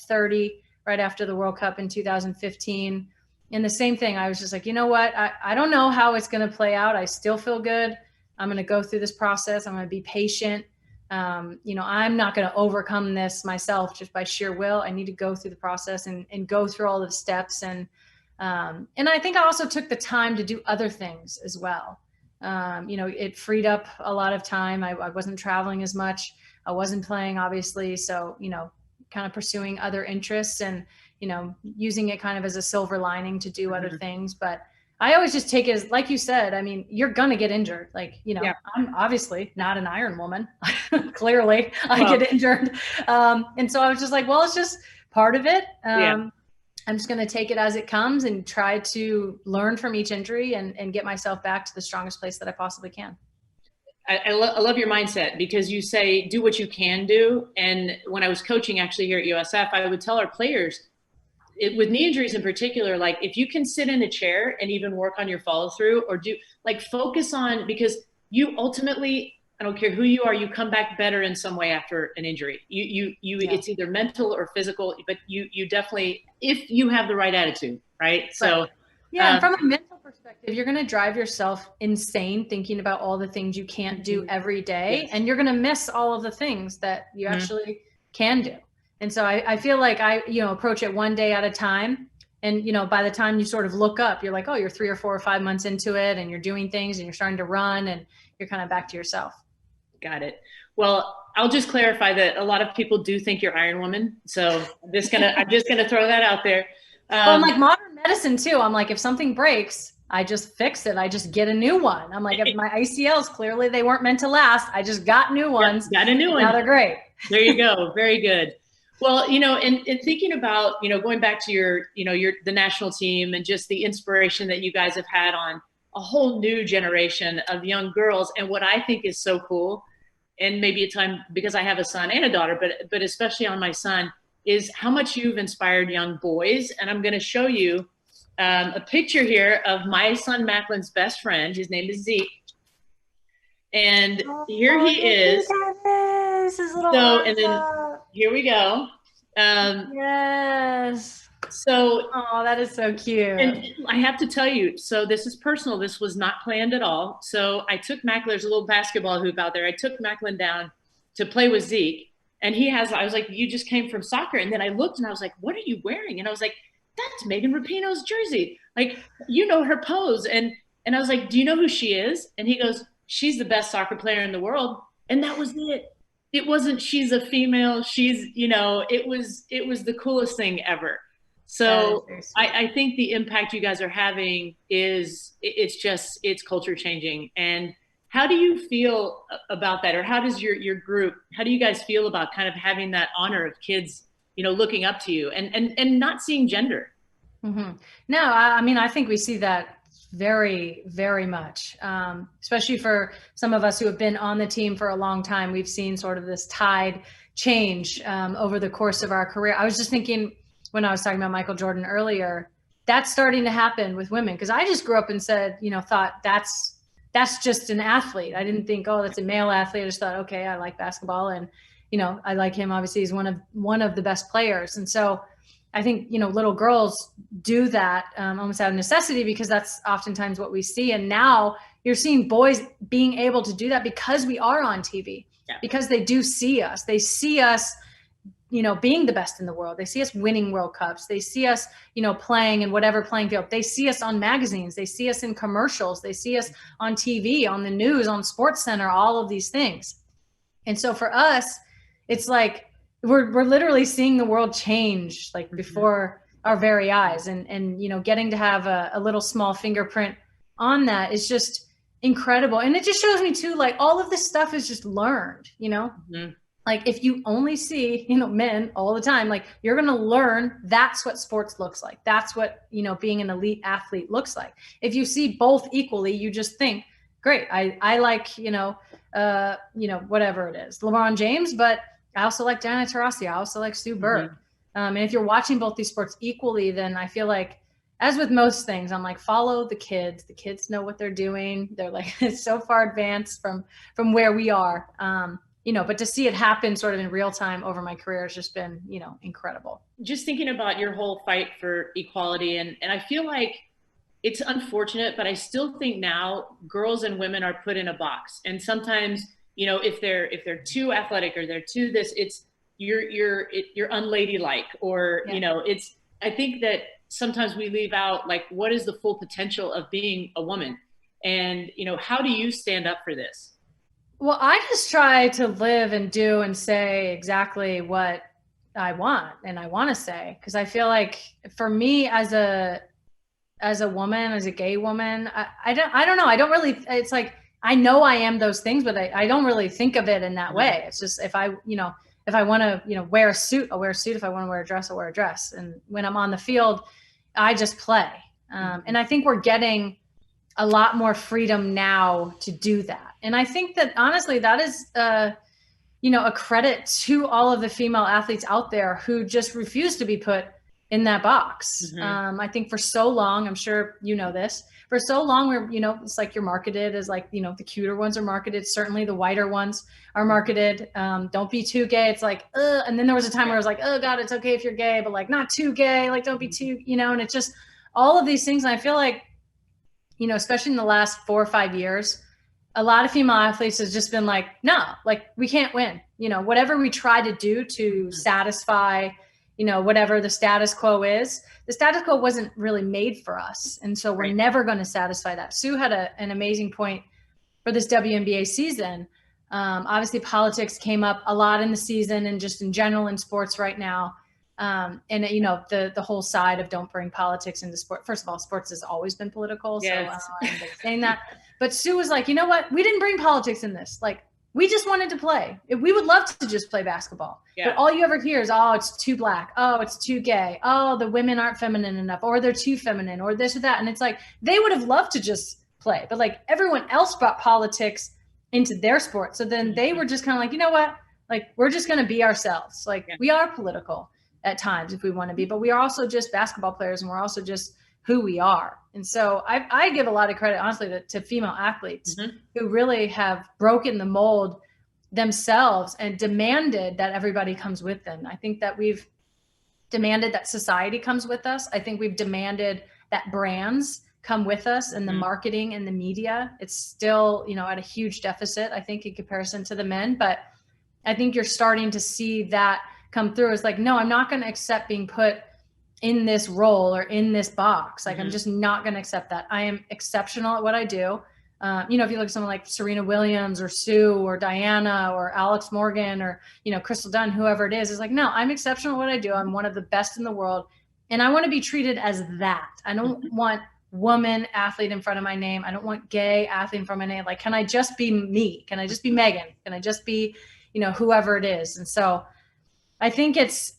30, right after the World Cup in 2015. And the same thing, I was just like, you know what? I don't know how it's going to play out. I still feel good. I'm going to go through this process. I'm going to be patient. I'm not going to overcome this myself just by sheer will. I need to go through the process and go through all the steps. And I think I also took the time to do other things as well. It freed up a lot of time. I wasn't traveling as much. I wasn't playing, obviously. So, kind of pursuing other interests and, using it kind of as a silver lining to do other things. But I always just take it as, like you said, I mean, you're going to get injured. Like, I'm obviously not an Iron Woman. Clearly I get injured. And so I was just like, well, it's just part of it. I'm just going to take it as it comes and try to learn from each injury and get myself back to the strongest place that I possibly can. I love your mindset, because you say, do what you can do. And when I was coaching actually here at USF, I would tell our players, with knee injuries in particular, like, if you can sit in a chair and even work on your follow through, or focus on, because you ultimately I don't care who you are, you come back better in some way after an injury. It's either mental or physical, but you definitely, if you have the right attitude, right? So, yeah, and from a mental perspective, you're going to drive yourself insane thinking about all the things you can't do every day. Yes. And you're going to miss all of the things that you actually can do. And so I feel like I approach it one day at a time. And, by the time you sort of look up, you're like, oh, you're 3 or 4 or 5 months into it and you're doing things and you're starting to run and you're kind of back to yourself. Got it. Well, I'll just clarify that a lot of people do think you're Iron Woman. So I'm just gonna throw that out there. Well, like modern medicine too. I'm like, if something breaks, I just fix it. I just get a new one. I'm like, if my ACLs, clearly they weren't meant to last. I just got new ones. Got a new one. Now they're great. There you go. Very good. Well, and thinking about, going back to the national team and just the inspiration that you guys have had on a whole new generation of young girls. And what I think is so cool, and maybe a time because I have a son and a daughter, but especially on my son, is how much you've inspired young boys. And I'm going to show you a picture here of my son Macklin's best friend. His name is Zeke. And here he is. His little and then here we go. Yes. So, that is so cute. And I have to tell you, so this is personal. This was not planned at all. So I took Macklin, there's a little basketball hoop out there. I took Macklin down to play with Zeke. And I was like, you just came from soccer. And then I looked and I was like, what are you wearing? And I was like, that's Megan Rapinoe's jersey. Like, her pose. And I was like, do you know who she is? And he goes, she's the best soccer player in the world. And that was it. It wasn't, she's a female. She's, it was the coolest thing ever. So I think the impact you guys are having it's culture changing. And how do you feel about that? Or how does your group, how do you guys feel about kind of having that honor of kids, looking up to you and not seeing gender? Mm-hmm. No, I think we see that very, very much, especially for some of us who have been on the team for a long time. We've seen sort of this tide change over the course of our career. I was just thinking, when I was talking about Michael Jordan earlier, that's starting to happen with women. Because I just grew up and said, thought that's just an athlete. I didn't think, oh, that's a male athlete. I just thought, okay, I like basketball, and I like him. Obviously, he's one of the best players. And so I think little girls do that almost out of necessity, because that's oftentimes what we see. And now you're seeing boys being able to do that because we are on TV, because they do see us. They see us being the best in the world. They see us winning World Cups. They see us, playing in whatever playing field. They see us on magazines. They see us in commercials. They see us on TV, on the news, on SportsCenter, all of these things. And so for us, it's like we're literally seeing the world change like before our very eyes. And getting to have a little small fingerprint on that is just incredible. And it just shows me too, like all of this stuff is just learned, Mm-hmm. Like if you only see, men all the time, like you're going to learn that's what sports looks like. That's what, being an elite athlete looks like. If you see both equally, you just think, great. I like, whatever it is, LeBron James, but I also like Diana Taurasi. I also like Sue Bird. Mm-hmm. And if you're watching both these sports equally, then I feel like, as with most things, I'm like, follow the kids. The kids know what they're doing. They're like so far advanced from where we are. But to see it happen sort of in real time over my career has just been, incredible. Just thinking about your whole fight for equality. And I feel like it's unfortunate, but I still think now girls and women are put in a box. And sometimes, if they're too athletic or they're too this, it's you're unladylike, or, I think that sometimes we leave out like, what is the full potential of being a woman? And, how do you stand up for this? Well, I just try to live and do and say exactly what I want and I want to say, because I feel like for me as a woman, as a gay woman, I don't know. I don't really, it's like, I know I am those things, but I don't really think of it in that way. It's just, if I want to, wear a suit, I'll wear a suit. If I want to wear a dress, I'll wear a dress. And when I'm on the field, I just play. And I think we're getting a lot more freedom now to do that. And I think that honestly, that is, a credit to all of the female athletes out there who just refuse to be put in that box. Mm-hmm. I think for so long, I'm sure you know this, for so long we're, you know, it's like you're marketed as like, you know, the cuter ones are marketed. Certainly the whiter ones are marketed. Don't be too gay. It's like, and then there was a time where I was like, oh God, it's okay if you're gay, but like not too gay. Like don't be too, you know, and it's just all of these things. And I feel like, you know, especially in the last 4 or 5 years, a lot of female athletes has just been like, no, like we can't win, you know, whatever we try to do to satisfy, you know, whatever the status quo is, the status quo wasn't really made for us. And so we're never going to satisfy that. Sue had an amazing point for this WNBA season. Obviously politics came up a lot in the season and just in general in sports right now. And you know, the whole side of don't bring politics into sport. First of all, sports has always been political. Yes. So I'm saying that, but Sue was like, you know what? We didn't bring politics in this. Like, we just wanted to play. We would love to just play basketball. Yeah. But all you ever hear is, oh, it's too black. Oh, it's too gay. Oh, the women aren't feminine enough, or they're too feminine, or this or that. And it's like, they would have loved to just play, but like everyone else brought politics into their sport. So then they were just kind of like, you know what? Like, we're just going to be ourselves. Like, we are political at times if we want to be, but we are also just basketball players, and we're also just who we are. And so I give a lot of credit, honestly, to female athletes who really have broken the mold themselves and demanded that everybody comes with them. I think that we've demanded that society comes with us. I think we've demanded that brands come with us, and the marketing and the media. It's still, you know, at a huge deficit, I think, in comparison to the men. But I think you're starting to see that come through. It's like, no, I'm not going to accept being put in this role or in this box. Like, I'm just not going to accept that. I am exceptional at what I do. You know, if you look at someone like Serena Williams or Sue or Diana or Alex Morgan or, you know, Crystal Dunn, whoever it is, like, no, I'm exceptional at what I do. I'm one of the best in the world. And I want to be treated as that. I don't want woman athlete in front of my name. I don't want gay athlete in front of my name. Like, can I just be me? Can I just be Megan? Can I just be, you know, whoever it is? And so I think it's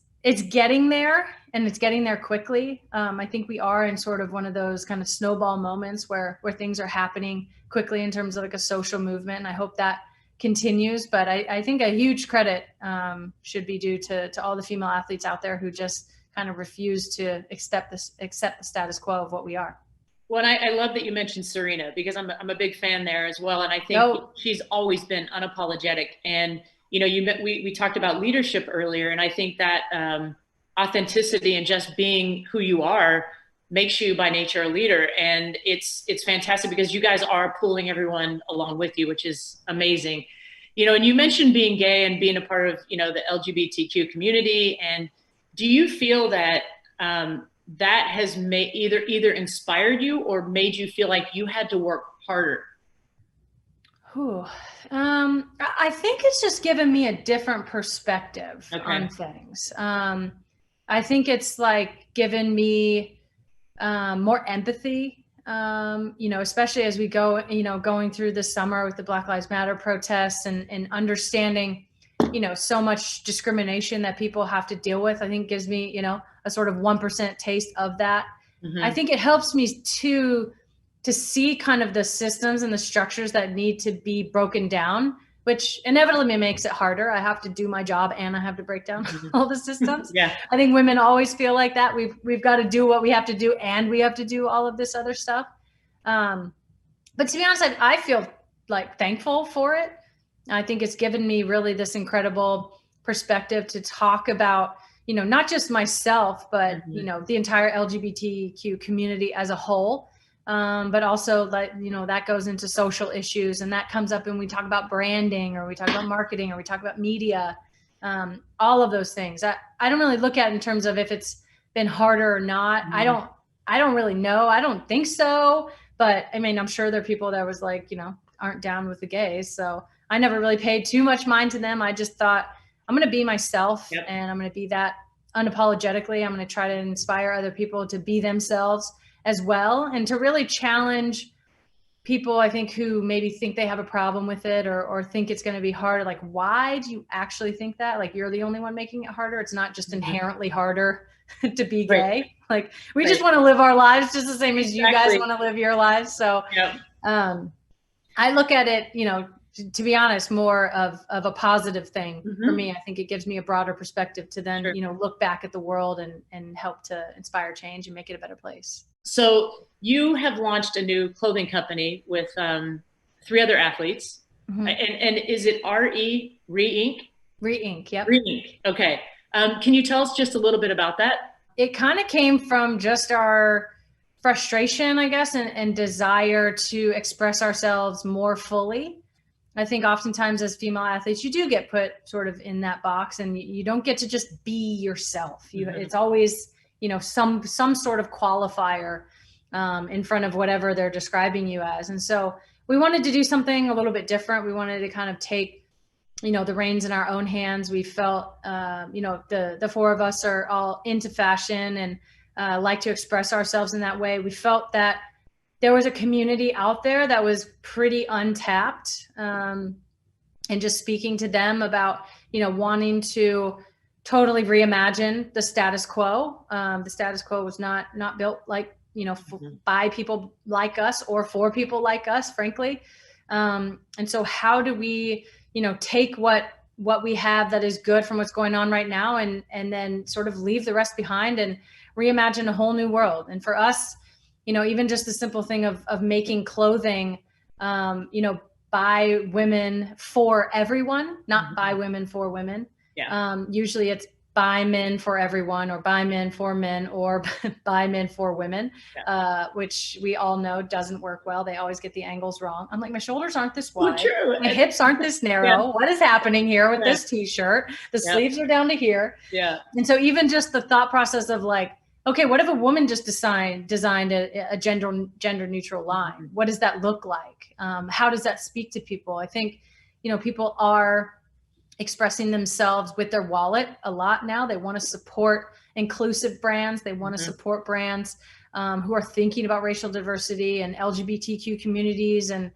getting there, and it's getting there quickly. I think we are in sort of one of those kind of snowball moments where things are happening quickly in terms of like a social movement. And I hope that continues. But I think a huge credit should be due to all the female athletes out there who just kind of refuse to accept the status quo of what we are. Well, and I love that you mentioned Serena, because I'm a big fan there as well. And I think she's always been unapologetic. And, you know, we talked about leadership earlier, and I think that authenticity and just being who you are makes you by nature a leader. And it's fantastic because you guys are pulling everyone along with you, which is amazing. You know, and you mentioned being gay and being a part of, you know, the LGBTQ community. And do you feel that that has either inspired you or made you feel like you had to work harder? I think it's just given me a different perspective on things. I think it's like given me more empathy, you know, especially as we go, you know, going through the summer with the Black Lives Matter protests and understanding, you know, so much discrimination that people have to deal with. I think gives me, you know, a sort of 1% taste of that. I think it helps me to see kind of the systems and the structures that need to be broken down, which inevitably makes it harder. I have to do my job and I have to break down all the systems. I think women always feel like that. We've got to do what we have to do, and we have to do all of this other stuff. But to be honest, I feel like thankful for it. I think it's given me really this incredible perspective to talk about, you know, not just myself, but, you know, the entire LGBTQ community as a whole. But also, like, you know, that goes into social issues, and that comes up when we talk about branding, or we talk about marketing, or we talk about media, all of those things. I don't really look at it in terms of if it's been harder or not. I don't really know. I don't think so. But I mean, I'm sure there are people that was like, you know, aren't down with the gays. So I never really paid too much mind to them. I just thought, I'm going to be myself, and I'm going to be that unapologetically. I'm going to try to inspire other people to be themselves as well, and to really challenge people, I think, who maybe think they have a problem with it, or think it's going to be harder. Like, why do you actually think that? Like, you're the only one making it harder. It's not just inherently harder to be gay. Like, we just want to live our lives just the same as you guys want to live your lives. So I look at it, you know, to be honest, more of a positive thing Mm-hmm. for me. I think it gives me a broader perspective to then, Sure. look back at the world and help to inspire change and make it a better place. So you have launched a new clothing company with 3 other athletes. Mm-hmm. And is it RE, Re-Inc? Re-Inc, yep. Re-Inc, okay. Can you tell us just a little bit about that? It kind of came from just our frustration, I guess, and desire to express ourselves more fully. I think oftentimes as female athletes, you do get put sort of in that box, and you don't get to just be yourself. It's always, some sort of qualifier in front of whatever they're describing you as. And so we wanted to do something a little bit different. We wanted to kind of take, the reins in our own hands. We felt, the 4 of us are all into fashion and like to express ourselves in that way. We felt that there was a community out there that was pretty untapped, and just speaking to them about, wanting to totally reimagine the status quo. The status quo was not built like, by people like us or for people like us, frankly. And so how do we, take what we have that is good from what's going on right now and then sort of leave the rest behind and reimagine a whole new world. And for us, even just the simple thing of making clothing, by women for everyone, not by women for women. Yeah. Usually it's by men for everyone, or by men for men, or by men for women, which we all know doesn't work well. They always get the angles wrong. I'm like, my shoulders aren't this wide. True. My hips aren't this narrow. Yeah. What is happening here with this t-shirt? The sleeves are down to here. Yeah. And so even just the thought process of like, okay, what if a woman just designed a gender neutral line? What does that look like? How does that speak to people? I think, people are expressing themselves with their wallet a lot now. They want to support inclusive brands. They want to support brands who are thinking about racial diversity and LGBTQ communities and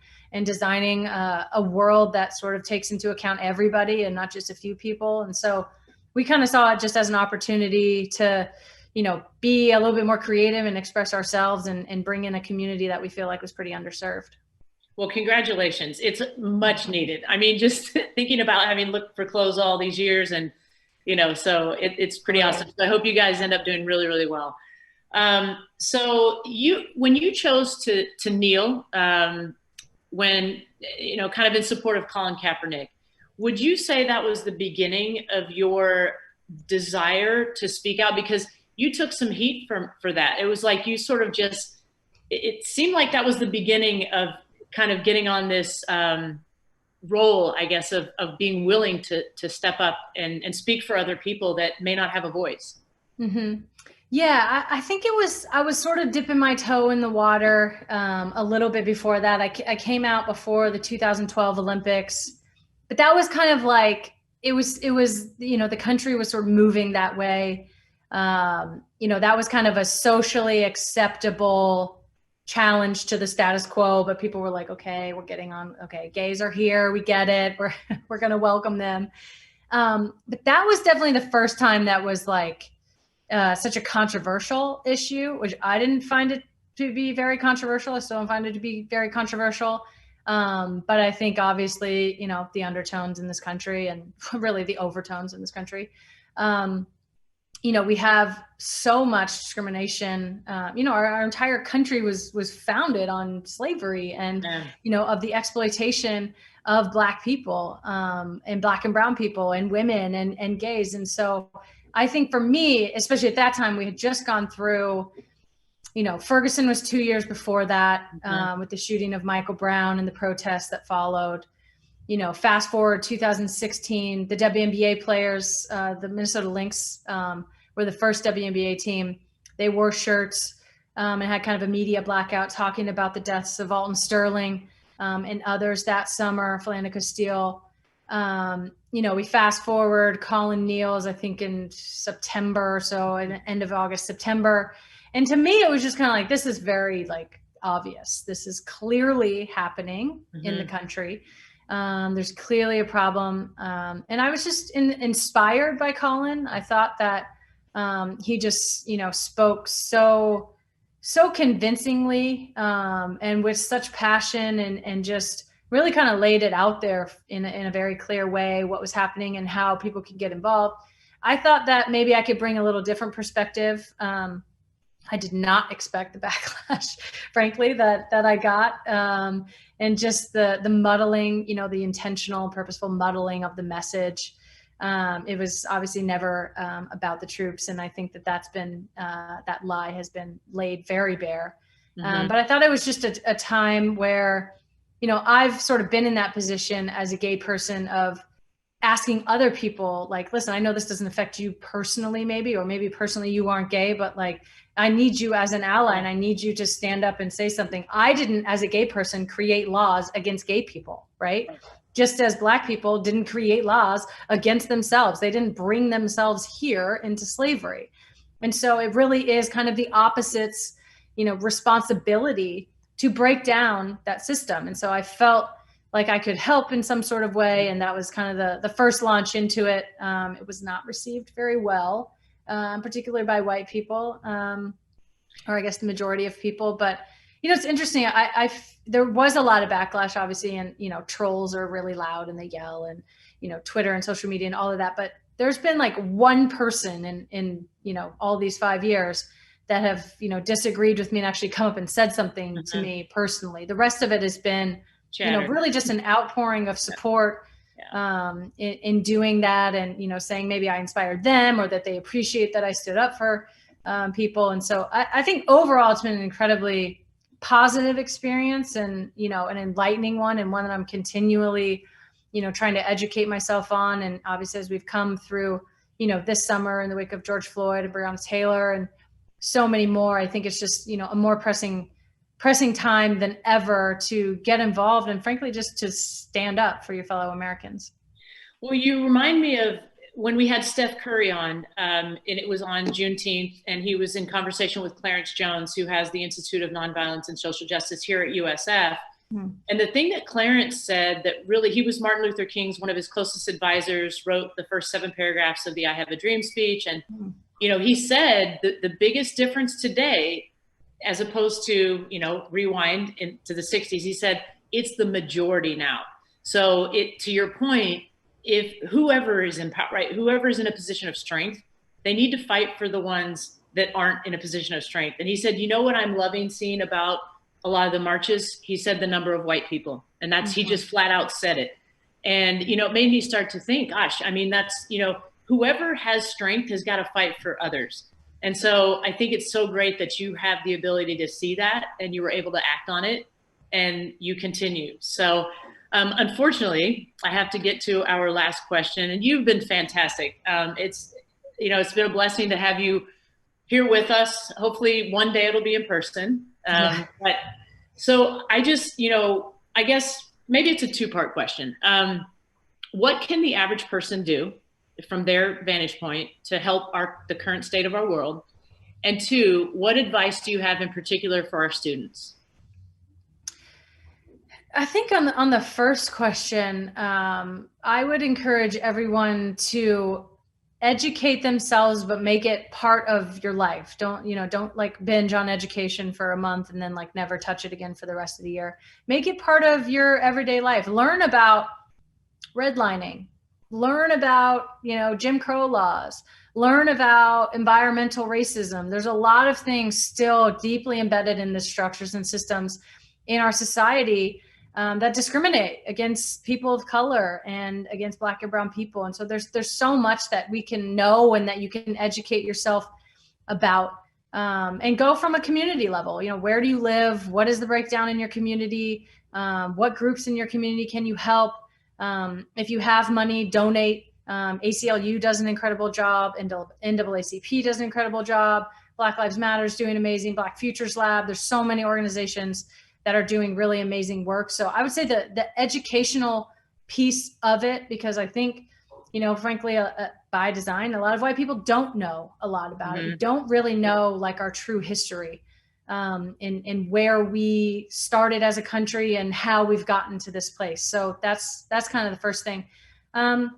designing a world that sort of takes into account everybody and not just a few people. And so we kind of saw it just as an opportunity to, be a little bit more creative and express ourselves and bring in a community that we feel like was pretty underserved. Well, congratulations. It's much needed. I mean, just thinking about having looked for clothes all these years and, so it's pretty awesome. So I hope you guys end up doing really, really well. So when you chose to kneel, when, kind of in support of Colin Kaepernick, would you say that was the beginning of your desire to speak out? Because you took some heat for that. It was like you sort of it seemed like that was the beginning of kind of getting on this role, I guess, of being willing to step up and speak for other people that may not have a voice. Mm-hmm. Yeah, I think I was sort of dipping my toe in the water a little bit before that. I came out before the 2012 Olympics, but that was kind of like, it was, the country was sort of moving that way. That was kind of a socially acceptable challenge to the status quo, but people were like, okay, we're getting on. Okay, gays are here. We get it. We're going to welcome them. But that was definitely the first time that was like such a controversial issue, which I didn't find it to be very controversial. I still don't find it to be very controversial. But I think obviously, the undertones in this country and really the overtones in this country, we have so much discrimination. Our entire country was founded on slavery and, of the exploitation of Black people and Black and brown people and women and gays. And so I think for me, especially at that time, we had just gone through, Ferguson was 2 years before that with the shooting of Michael Brown and the protests that followed. Fast forward 2016, the WNBA players, the Minnesota Lynx were the first WNBA team. They wore shirts and had kind of a media blackout talking about the deaths of Alton Sterling and others that summer, Philando Castile. We fast forward, Colin kneels, I think in September or so, in the end of August, September. And to me, it was just kind of like, this is very like obvious. This is clearly happening in the country. There's clearly a problem. And I was just inspired by Colin. I thought that he just, spoke so convincingly and with such passion and just really kind of laid it out there in a very clear way, what was happening and how people could get involved. I thought that maybe I could bring a little different perspective. I did not expect the backlash, frankly, that I got, and just the muddling, the intentional, purposeful muddling of the message. It was obviously never about the troops, and I think that's been that lie has been laid very bare. But I thought it was just a time where, I've sort of been in that position as a gay person of asking other people, like, listen, I know this doesn't affect you personally, or maybe personally you aren't gay, but like, I need you as an ally and I need you to stand up and say something. I didn't, as a gay person, create laws against gay people, right? Just as Black people didn't create laws against themselves. They didn't bring themselves here into slavery. And so it really is kind of the opposite's, responsibility to break down that system. And so I felt like I could help in some sort of way. And that was kind of the first launch into it. It was not received very well, particularly by white people, or I guess the majority of people. But, it's interesting. There was a lot of backlash, obviously, and, trolls are really loud and they yell, and, Twitter and social media and all of that. But there's been like one person in all these 5 years that have, disagreed with me and actually come up and said something to me personally. The rest of it has been, really just an outpouring of support in doing that, and, saying maybe I inspired them or that they appreciate that I stood up for people. And so I think overall it's been an incredibly positive experience, and, an enlightening one, and one that I'm continually, trying to educate myself on. And obviously, as we've come through, this summer in the wake of George Floyd and Breonna Taylor and so many more, I think it's just, a more pressing time than ever to get involved, and frankly, just to stand up for your fellow Americans. Well, you remind me of when we had Steph Curry on, and it was on Juneteenth, and he was in conversation with Clarence Jones, who has the Institute of Nonviolence and Social Justice here at USF. And the thing that Clarence said that really, he was Martin Luther King's, one of his closest advisors, wrote the first 7 paragraphs of the I Have a Dream speech. And, he said that the biggest difference today, as opposed to, rewind into the 60s, he said, it's the majority now. So to your point, if whoever is in power, right, whoever is in a position of strength, they need to fight for the ones that aren't in a position of strength. And he said, what I'm loving seeing about a lot of the marches? He said the number of white people, and that's, he just flat out said it. And, it made me start to think, gosh, that's, whoever has strength has got to fight for others. And so I think it's so great that you have the ability to see that, and you were able to act on it, and you continue. So unfortunately, I have to get to our last question, and you've been fantastic. It's been a blessing to have you here with us. Hopefully one day it'll be in person. But so I just, I guess maybe it's a 2-part question. What can the average person do from their vantage point to help the current state of our world? And 2, what advice do you have in particular for our students? I think on the first question, I would encourage everyone to educate themselves, but make it part of your life. Don't like binge on education for a month and then like never touch it again for the rest of the year. Make it part of your everyday life. Learn about redlining. Learn about, Jim Crow laws. Learn about environmental racism. There's a lot of things still deeply embedded in the structures and systems in our society that discriminate against people of color and against Black and brown people. And so there's so much that we can know and that you can educate yourself about, and go from a community level. Where do you live? What is the breakdown in your community? What groups in your community can you help? If you have money, donate. ACLU does an incredible job. NAACP does an incredible job. Black Lives Matter is doing amazing. Black Futures Lab. There's so many organizations that are doing really amazing work. So I would say the educational piece of it, because I think, frankly, by design, a lot of white people don't know a lot about it. We don't really know like our true history, and where we started as a country and how we've gotten to this place. So that's kind of the first thing. And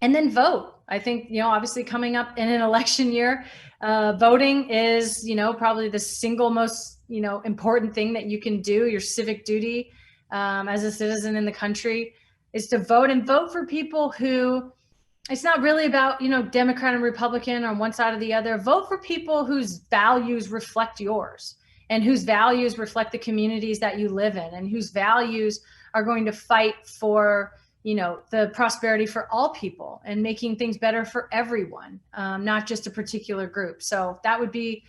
then vote. I think, obviously coming up in an election year, voting is, probably the single most, important thing that you can do, your civic duty. as a citizen in the country is to vote, and vote for people who, it's not really about, Democrat and Republican on one side or the other. Vote for people whose values reflect yours, and whose values reflect the communities that you live in, and whose values are going to fight for, the prosperity for all people and making things better for everyone, not just a particular group. So that would be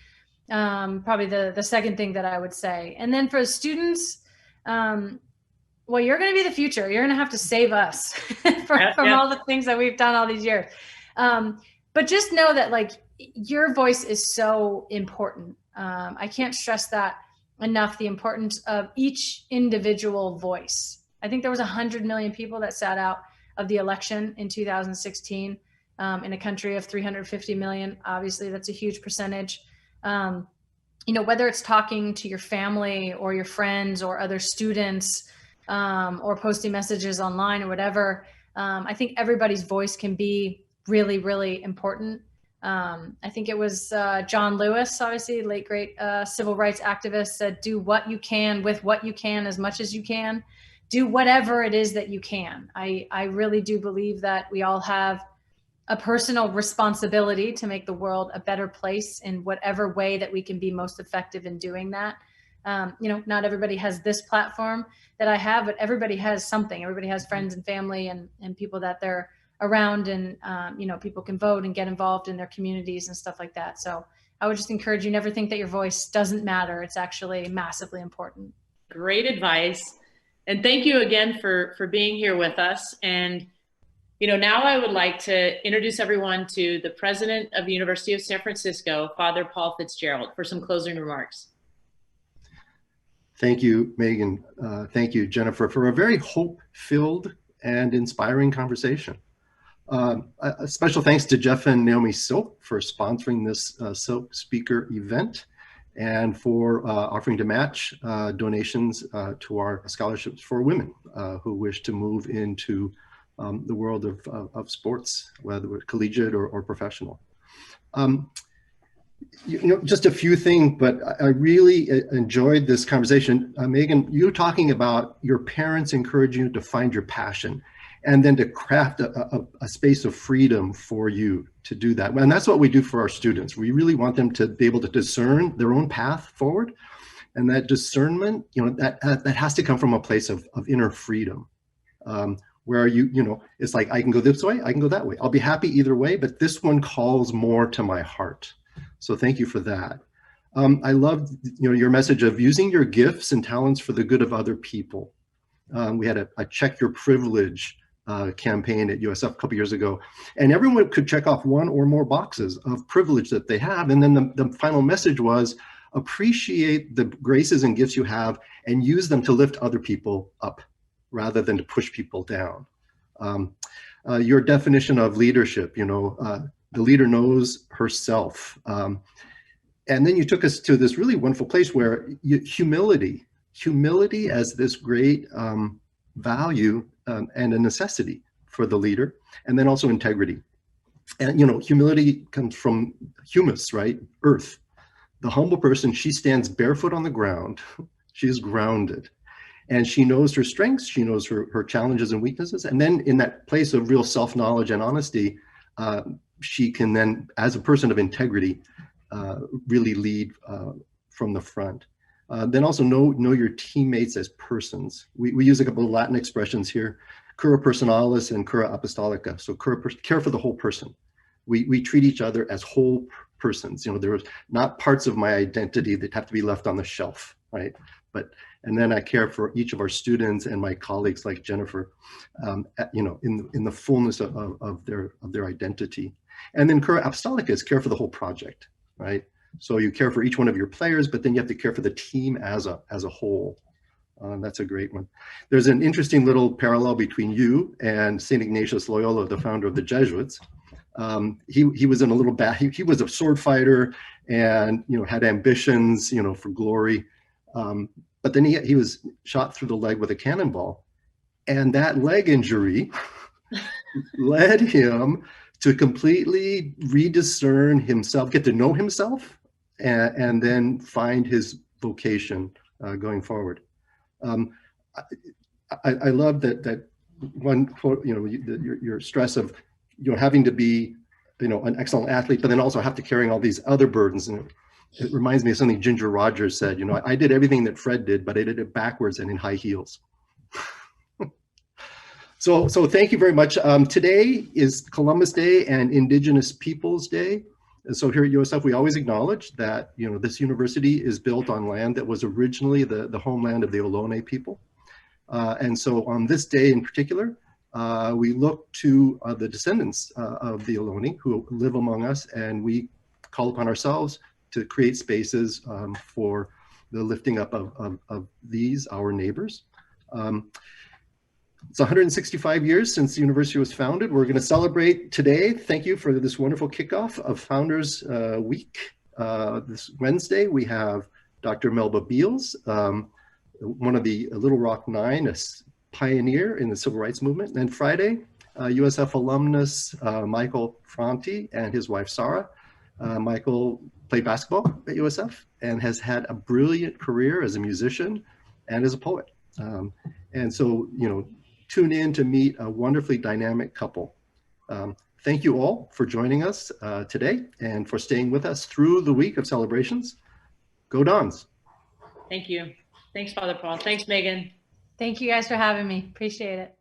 probably the second thing that I would say. And then for students, well, you're going to be the future. You're going to have to save us from all the things that we've done all these years. But just know that your voice is so important. I can't stress that enough, the importance of each individual voice. I think there was 100 million people that sat out of the election in 2016 in a country of 350 million. Obviously, that's a huge percentage. Whether it's talking to your family or your friends or other students, or posting messages online or whatever, I think everybody's voice can be really, really important. I think it was John Lewis, obviously late great civil rights activist, said, do what you can with what you can as much as you can. Do whatever it is that you can. I really do believe that we all have a personal responsibility to make the world a better place in whatever way that we can be most effective in doing that. Not everybody has this platform that I have, but everybody has something. Everybody has friends and family and people that they're around, and people can vote and get involved in their communities and stuff like that. So I would just encourage you, never think that your voice doesn't matter. It's actually massively important. Great advice. And thank you again for being here with us. And, now I would like to introduce everyone to the president of the University of San Francisco, Father Paul Fitzgerald, for some closing remarks. Thank you, Megan. Thank you, Jennifer, for a very hope-filled and inspiring conversation. A special thanks to Jeff and Naomi Silk for sponsoring this Silk Speaker event, and for offering to match donations to our scholarships for women who wish to move into the world of sports, whether collegiate or professional. Just a few things, but I really enjoyed this conversation. Megan, you talking about your parents encouraging you to find your passion, and then to craft a space of freedom for you to do that. And that's what we do for our students. We really want them to be able to discern their own path forward. And that discernment, that has to come from a place of inner freedom, where it's like, I can go this way, I can go that way. I'll be happy either way, but this one calls more to my heart. So thank you for that. I loved your message of using your gifts and talents for the good of other people. We had a Check Your Privilege campaign at USF a couple years ago, and everyone could check off one or more boxes of privilege that they have. And then the final message was, appreciate the graces and gifts you have and use them to lift other people up rather than to push people down. Your definition of leadership, the leader knows herself. And then you took us to this really wonderful place where humility as this great value and a necessity for the leader, and then also integrity. And humility comes from humus, right? Earth. The humble person, she stands barefoot on the ground. She is grounded, and she knows her strengths. She knows her challenges and weaknesses. And then in that place of real self-knowledge and honesty, she can then, as a person of integrity, really lead from the front. Then also know your teammates as persons. We use a couple of Latin expressions here, cura personalis and cura apostolica. So care for the whole person. We treat each other as whole persons. There are not parts of my identity that have to be left on the shelf, right? And then I care for each of our students and my colleagues like Jennifer, in the fullness of their identity. And then cura apostolica is care for the whole project, right? So you care for each one of your players, but then you have to care for the team as a whole. That's a great one. There's an interesting little parallel between you and St. Ignatius Loyola, the founder of the Jesuits. He was in a little he was a sword fighter and had ambitions for glory, but then he was shot through the leg with a cannonball, and that leg injury led him to completely rediscern himself, get to know himself, and then find his vocation going forward. I love that one quote, your stress of, having to be, an excellent athlete, but then also have to carrying all these other burdens. And it reminds me of something Ginger Rogers said, I did everything that Fred did, but I did it backwards and in high heels. So thank you very much. Today is Columbus Day and Indigenous Peoples Day. And so here at USF, we always acknowledge that, this university is built on land that was originally the homeland of the Ohlone people. And so on this day in particular, we look to the descendants of the Ohlone who live among us, and we call upon ourselves to create spaces for the lifting up of these, our neighbors. It's 165 years since the university was founded. We're going to celebrate today. Thank you for this wonderful kickoff of Founders Week. This Wednesday, we have Dr. Melba Beals, one of the Little Rock Nine, a pioneer in the civil rights movement. And Friday, USF alumnus Michael Franti and his wife Sarah. Michael played basketball at USF and has had a brilliant career as a musician and as a poet. And so, tune in to meet a wonderfully dynamic couple. Thank you all for joining us today and for staying with us through the week of celebrations. Go Dons. Thank you. Thanks, Father Paul. Thanks, Megan. Thank you guys for having me. Appreciate it.